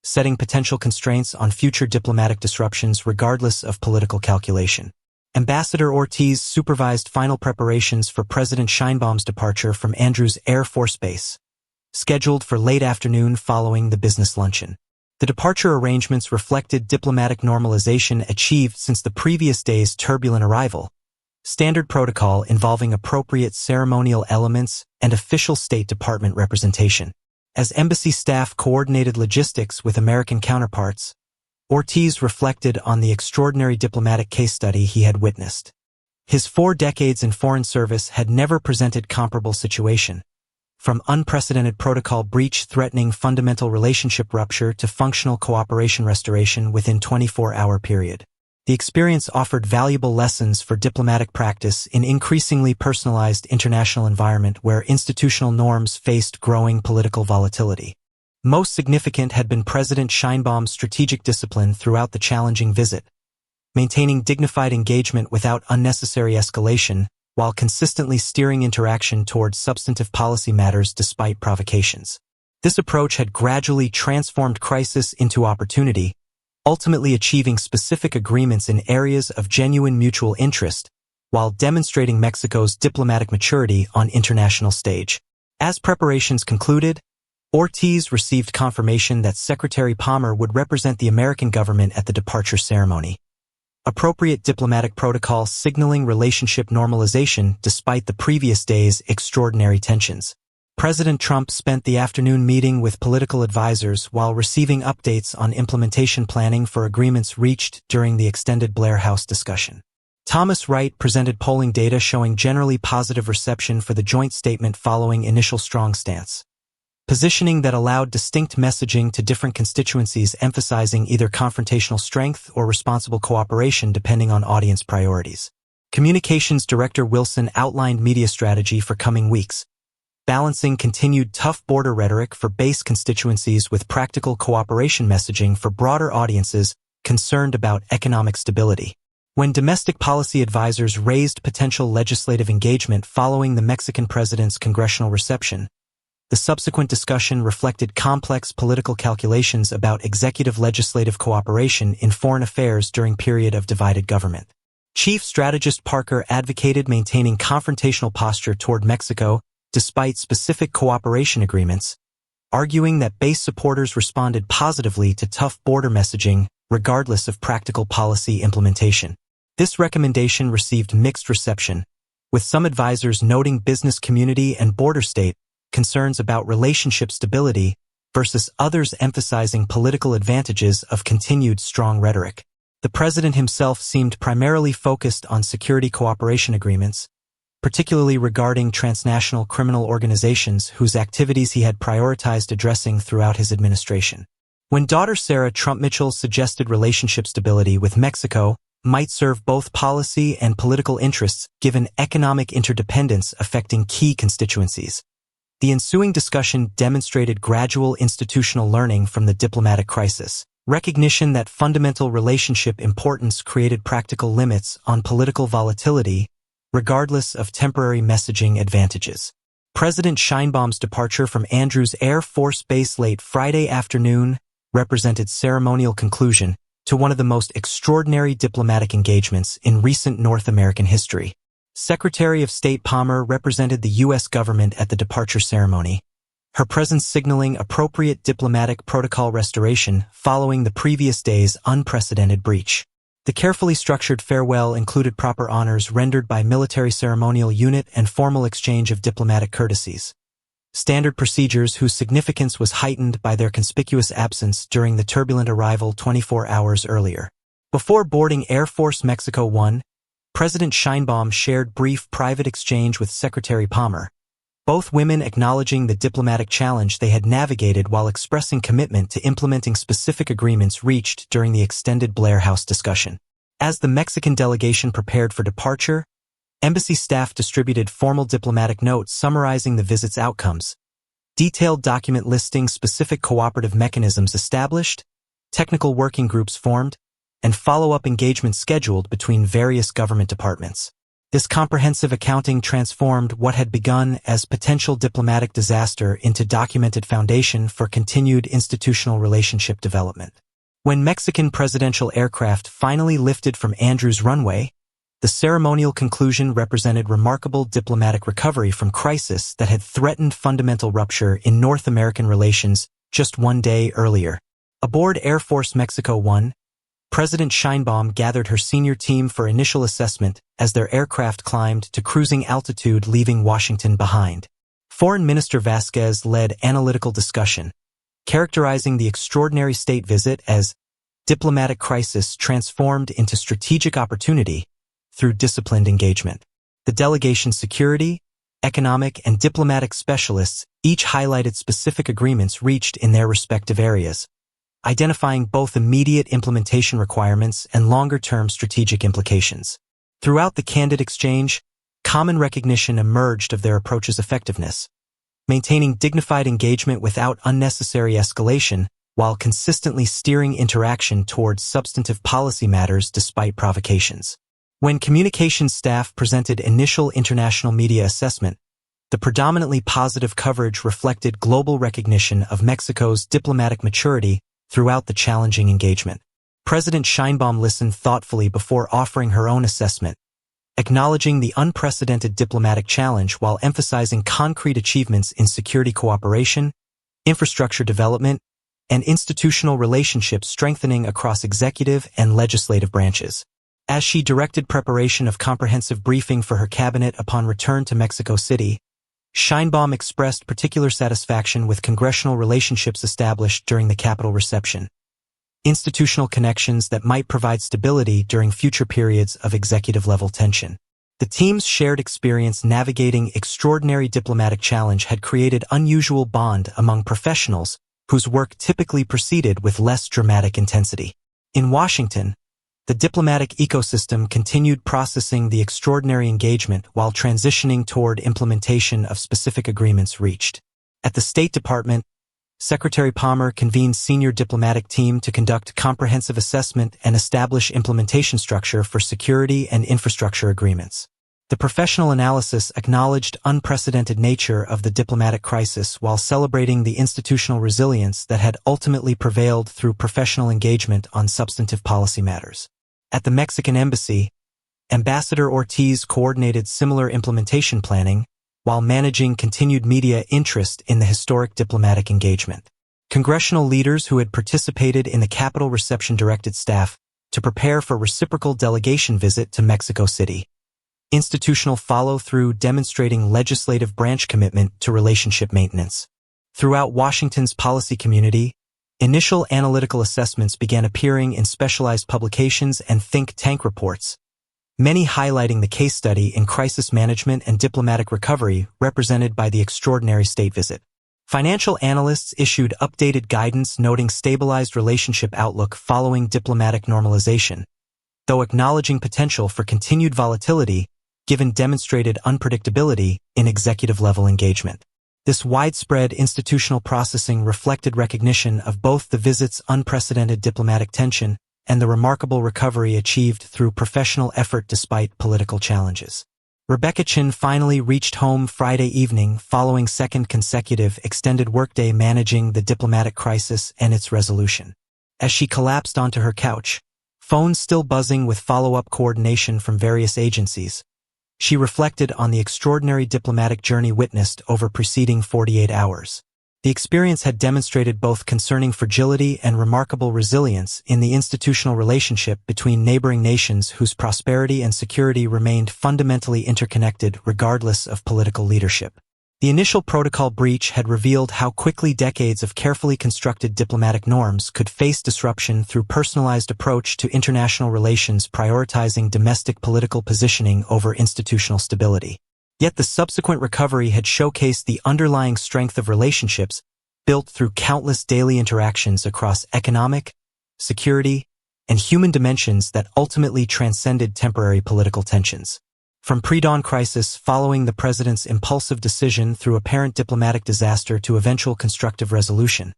setting potential constraints on future diplomatic disruptions regardless of political calculation. Ambassador Ortiz supervised final preparations for President Sheinbaum's departure from Andrews Air Force Base, scheduled for late afternoon following the business luncheon. The departure arrangements reflected diplomatic normalization achieved since the previous day's turbulent arrival, standard protocol involving appropriate ceremonial elements and official State Department representation. As embassy staff coordinated logistics with American counterparts, Ortiz reflected on the extraordinary diplomatic case study he had witnessed. His 4 decades in foreign service had never presented comparable situation, from unprecedented protocol breach threatening fundamental relationship rupture to functional cooperation restoration within 24-hour period. The experience offered valuable lessons for diplomatic practice in increasingly personalized international environment where institutional norms faced growing political volatility. Most significant had been President Sheinbaum's strategic discipline throughout the challenging visit, maintaining dignified engagement without unnecessary escalation, while consistently steering interaction towards substantive policy matters despite provocations. This approach had gradually transformed crisis into opportunity, ultimately achieving specific agreements in areas of genuine mutual interest, while demonstrating Mexico's diplomatic maturity on international stage. As preparations concluded, Ortiz received confirmation that Secretary Palmer would represent the American government at the departure ceremony. Appropriate diplomatic protocol signaling relationship normalization despite the previous day's extraordinary tensions. President Trump spent the afternoon meeting with political advisors while receiving updates on implementation planning for agreements reached during the extended Blair House discussion. Thomas Wright presented polling data showing generally positive reception for the joint statement following initial strong stance. Positioning that allowed distinct messaging to different constituencies, emphasizing either confrontational strength or responsible cooperation depending on audience priorities. Communications Director Wilson outlined media strategy for coming weeks, balancing continued tough border rhetoric for base constituencies with practical cooperation messaging for broader audiences concerned about economic stability. When domestic policy advisors raised potential legislative engagement following the Mexican president's congressional reception, the subsequent discussion reflected complex political calculations about executive-legislative cooperation in foreign affairs during period of divided government. Chief Strategist Parker advocated maintaining confrontational posture toward Mexico despite specific cooperation agreements, arguing that base supporters responded positively to tough border messaging regardless of practical policy implementation. This recommendation received mixed reception, with some advisors noting business community and border state concerns about relationship stability versus others emphasizing political advantages of continued strong rhetoric. The president himself seemed primarily focused on security cooperation agreements, particularly regarding transnational criminal organizations whose activities he had prioritized addressing throughout his administration. When daughter Sarah Trump Mitchell suggested relationship stability with Mexico might serve both policy and political interests given economic interdependence affecting key constituencies, the ensuing discussion demonstrated gradual institutional learning from the diplomatic crisis, recognition that fundamental relationship importance created practical limits on political volatility, regardless of temporary messaging advantages. President Sheinbaum's departure from Andrews Air Force Base late Friday afternoon represented ceremonial conclusion to one of the most extraordinary diplomatic engagements in recent North American history. Secretary of State Palmer represented the U.S. government at the departure ceremony, her presence signaling appropriate diplomatic protocol restoration following the previous day's unprecedented breach. The carefully structured farewell included proper honors rendered by military ceremonial unit and formal exchange of diplomatic courtesies, standard procedures whose significance was heightened by their conspicuous absence during the turbulent arrival 24 hours earlier. Before boarding Air Force Mexico 1, President Sheinbaum shared brief private exchange with Secretary Palmer, both women acknowledging the diplomatic challenge they had navigated while expressing commitment to implementing specific agreements reached during the extended Blair House discussion. As the Mexican delegation prepared for departure, embassy staff distributed formal diplomatic notes summarizing the visit's outcomes, detailed document listing specific cooperative mechanisms established, technical working groups formed, and follow-up engagement scheduled between various government departments. This comprehensive accounting transformed what had begun as potential diplomatic disaster into documented foundation for continued institutional relationship development. When Mexican presidential aircraft finally lifted from Andrews runway, the ceremonial conclusion represented remarkable diplomatic recovery from crisis that had threatened fundamental rupture in North American relations just one day earlier. Aboard Air Force Mexico 1, President Sheinbaum gathered her senior team for initial assessment as their aircraft climbed to cruising altitude, leaving Washington behind. Foreign Minister Vasquez led analytical discussion, characterizing the extraordinary state visit as diplomatic crisis transformed into strategic opportunity through disciplined engagement. The delegation's security, economic, and diplomatic specialists each highlighted specific agreements reached in their respective areas, identifying both immediate implementation requirements and longer-term strategic implications. Throughout the candid exchange, common recognition emerged of their approach's effectiveness, maintaining dignified engagement without unnecessary escalation while consistently steering interaction towards substantive policy matters despite provocations. When communications staff presented initial international media assessment, the predominantly positive coverage reflected global recognition of Mexico's diplomatic maturity throughout the challenging engagement. President Sheinbaum listened thoughtfully before offering her own assessment, acknowledging the unprecedented diplomatic challenge while emphasizing concrete achievements in security cooperation, infrastructure development, and institutional relationships strengthening across executive and legislative branches. As she directed preparation of comprehensive briefing for her cabinet upon return to Mexico City, Sheinbaum expressed particular satisfaction with congressional relationships established during the Capitol reception, institutional connections that might provide stability during future periods of executive-level tension. The team's shared experience navigating extraordinary diplomatic challenge had created unusual bond among professionals whose work typically proceeded with less dramatic intensity. In Washington, the diplomatic ecosystem continued processing the extraordinary engagement while transitioning toward implementation of specific agreements reached. At the State Department, Secretary Palmer convened senior diplomatic team to conduct comprehensive assessment and establish implementation structure for security and infrastructure agreements. The professional analysis acknowledged unprecedented nature of the diplomatic crisis while celebrating the institutional resilience that had ultimately prevailed through professional engagement on substantive policy matters. At the Mexican Embassy, Ambassador Ortiz coordinated similar implementation planning while managing continued media interest in the historic diplomatic engagement. Congressional leaders who had participated in the Capitol reception directed staff to prepare for reciprocal delegation visit to Mexico City. Institutional follow-through demonstrating legislative branch commitment to relationship maintenance. Throughout Washington's policy community, initial analytical assessments began appearing in specialized publications and think tank reports, many highlighting the case study in crisis management and diplomatic recovery represented by the extraordinary state visit. Financial analysts issued updated guidance noting stabilized relationship outlook following diplomatic normalization, though acknowledging potential for continued volatility given demonstrated unpredictability in executive-level engagement. This widespread institutional processing reflected recognition of both the visit's unprecedented diplomatic tension and the remarkable recovery achieved through professional effort despite political challenges. Rebecca Chin finally reached home Friday evening following second consecutive extended workday managing the diplomatic crisis and its resolution. As she collapsed onto her couch, phones still buzzing with follow-up coordination from various agencies, she reflected on the extraordinary diplomatic journey witnessed over preceding 48 hours. The experience had demonstrated both concerning fragility and remarkable resilience in the institutional relationship between neighboring nations whose prosperity and security remained fundamentally interconnected regardless of political leadership. The initial protocol breach had revealed how quickly decades of carefully constructed diplomatic norms could face disruption through personalized approach to international relations prioritizing domestic political positioning over institutional stability. Yet the subsequent recovery had showcased the underlying strength of relationships built through countless daily interactions across economic, security, and human dimensions that ultimately transcended temporary political tensions. From pre-dawn crisis following the president's impulsive decision through apparent diplomatic disaster to eventual constructive resolution,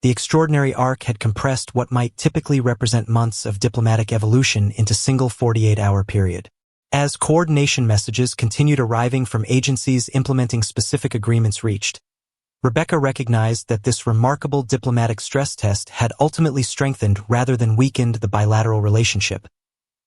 the extraordinary arc had compressed what might typically represent months of diplomatic evolution into single 48-hour period. As coordination messages continued arriving from agencies implementing specific agreements reached, Rebecca recognized that this remarkable diplomatic stress test had ultimately strengthened rather than weakened the bilateral relationship,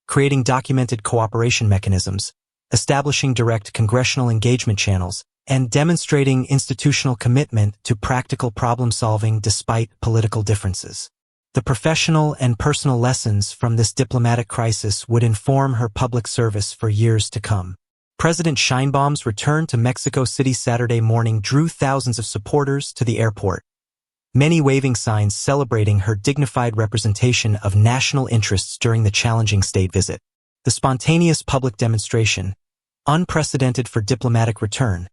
creating documented cooperation mechanisms, establishing direct congressional engagement channels, and demonstrating institutional commitment to practical problem-solving despite political differences. The professional and personal lessons from this diplomatic crisis would inform her public service for years to come. President Sheinbaum's return to Mexico City Saturday morning drew thousands of supporters to the airport, many waving signs celebrating her dignified representation of national interests during the challenging state visit. The spontaneous public demonstration, unprecedented for diplomatic return,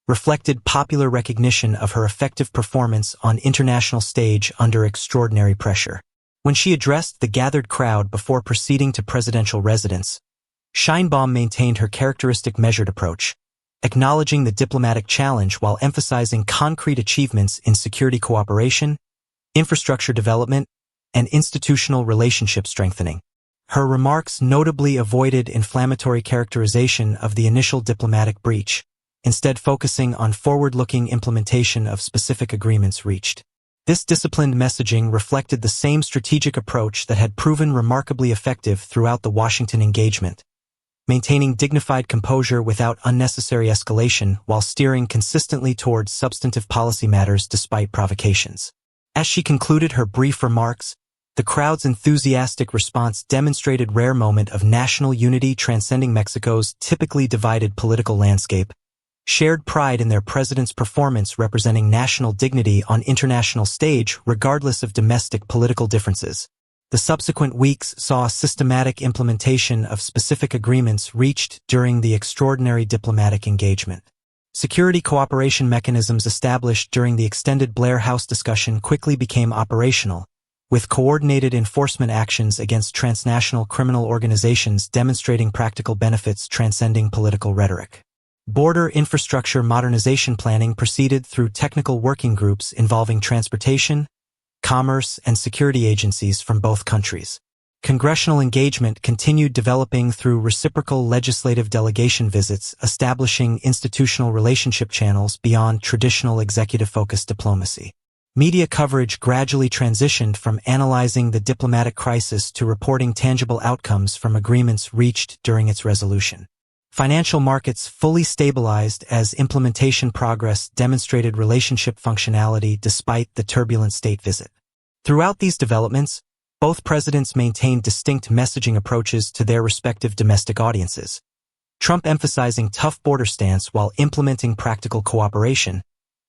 reflected popular recognition of her effective performance on international stage under extraordinary pressure. When she addressed the gathered crowd before proceeding to presidential residence, Sheinbaum maintained her characteristic measured approach, acknowledging the diplomatic challenge while emphasizing concrete achievements in security cooperation, infrastructure development, and institutional relationship strengthening. Her remarks notably avoided inflammatory characterization of the initial diplomatic breach, instead focusing on forward-looking implementation of specific agreements reached. This disciplined messaging reflected the same strategic approach that had proven remarkably effective throughout the Washington engagement, maintaining dignified composure without unnecessary escalation while steering consistently towards substantive policy matters despite provocations. As she concluded her brief remarks, the crowd's enthusiastic response demonstrated rare moment of national unity transcending Mexico's typically divided political landscape, shared pride in their president's performance representing national dignity on international stage regardless of domestic political differences. The subsequent weeks saw a systematic implementation of specific agreements reached during the extraordinary diplomatic engagement. Security cooperation mechanisms established during the extended Blair House discussion quickly became operational, with coordinated enforcement actions against transnational criminal organizations demonstrating practical benefits transcending political rhetoric. Border infrastructure modernization planning proceeded through technical working groups involving transportation, commerce, and security agencies from both countries. Congressional engagement continued developing through reciprocal legislative delegation visits, establishing institutional relationship channels beyond traditional executive-focused diplomacy. Media coverage gradually transitioned from analyzing the diplomatic crisis to reporting tangible outcomes from agreements reached during its resolution. Financial markets fully stabilized as implementation progress demonstrated relationship functionality despite the turbulent state visit. Throughout these developments, both presidents maintained distinct messaging approaches to their respective domestic audiences. Trump emphasizing tough border stance while implementing practical cooperation,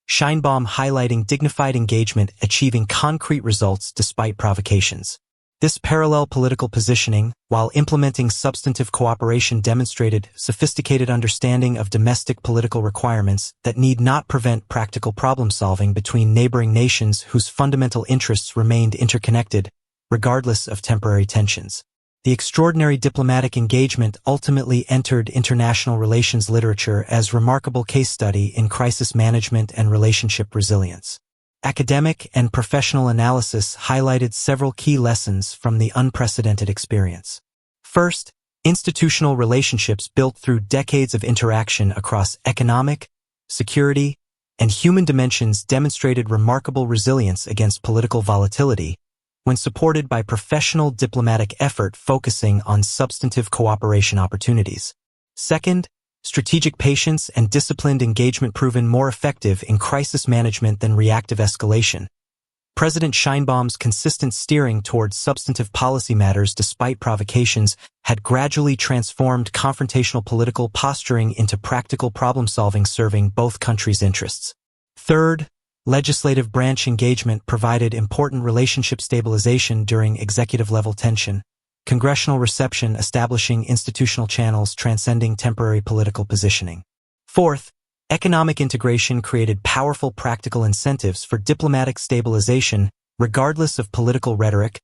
Sheinbaum highlighting dignified engagement, achieving concrete results despite provocations. This parallel political positioning, while implementing substantive cooperation, demonstrated sophisticated understanding of domestic political requirements that need not prevent practical problem-solving between neighboring nations whose fundamental interests remained interconnected, regardless of temporary tensions. The extraordinary diplomatic engagement ultimately entered international relations literature as remarkable case study in crisis management and relationship resilience. Academic and professional analysis highlighted several key lessons from the unprecedented experience. First, institutional relationships built through decades of interaction across economic, security, and human dimensions demonstrated remarkable resilience against political volatility when supported by professional diplomatic effort focusing on substantive cooperation opportunities. Second, strategic patience and disciplined engagement proven more effective in crisis management than reactive escalation. President Sheinbaum's consistent steering towards substantive policy matters despite provocations had gradually transformed confrontational political posturing into practical problem-solving serving both countries' interests. Third, legislative branch engagement provided important relationship stabilization during executive-level tension, congressional reception establishing institutional channels transcending temporary political positioning. Fourth, economic integration created powerful practical incentives for diplomatic stabilization regardless of political rhetoric.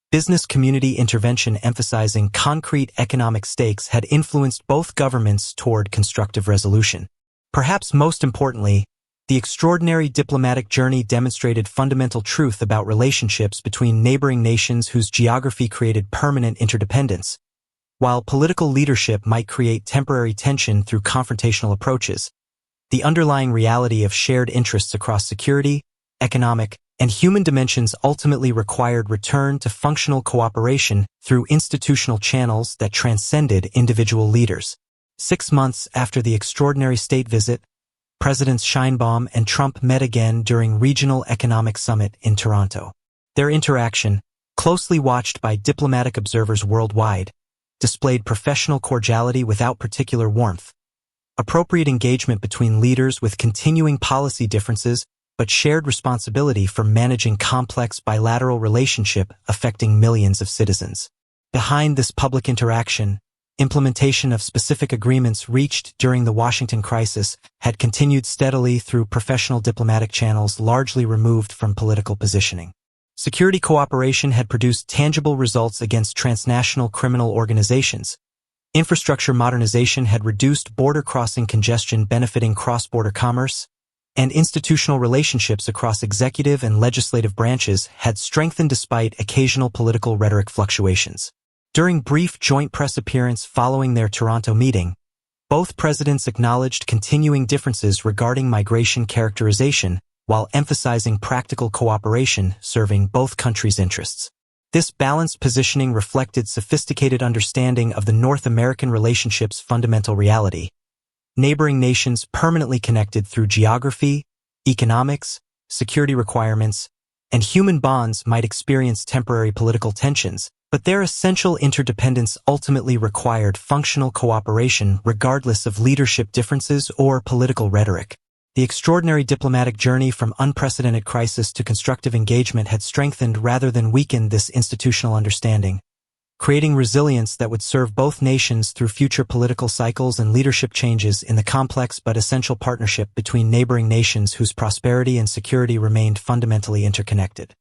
Business community intervention emphasizing concrete economic stakes had influenced both governments toward constructive resolution. Perhaps most importantly, the extraordinary diplomatic journey demonstrated fundamental truth about relationships between neighboring nations whose geography created permanent interdependence. While political leadership might create temporary tension through confrontational approaches, the underlying reality of shared interests across security, economic, and human dimensions ultimately required return to functional cooperation through institutional channels that transcended individual leaders. 6 months after the extraordinary state visit, Presidents Sheinbaum and Trump met again during Regional Economic Summit in Toronto. Their interaction, closely watched by diplomatic observers worldwide, displayed professional cordiality without particular warmth, appropriate engagement between leaders with continuing policy differences but shared responsibility for managing complex bilateral relationship affecting millions of citizens. Behind this public interaction, implementation of specific agreements reached during the Washington crisis had continued steadily through professional diplomatic channels largely removed from political positioning. Security cooperation had produced tangible results against transnational criminal organizations. Infrastructure modernization had reduced border-crossing congestion benefiting cross-border commerce, and institutional relationships across executive and legislative branches had strengthened despite occasional political rhetoric fluctuations. During brief joint press appearance following their Toronto meeting, both presidents acknowledged continuing differences regarding migration characterization while emphasizing practical cooperation serving both countries' interests. This balanced positioning reflected sophisticated understanding of the North American relationship's fundamental reality. Neighboring nations permanently connected through geography, economics, security requirements, and human bonds might experience temporary political tensions, but their essential interdependence ultimately required functional cooperation regardless of leadership differences or political rhetoric. The extraordinary diplomatic journey from unprecedented crisis to constructive engagement had strengthened rather than weakened this institutional understanding, creating resilience that would serve both nations through future political cycles and leadership changes in the complex but essential partnership between neighboring nations whose prosperity and security remained fundamentally interconnected.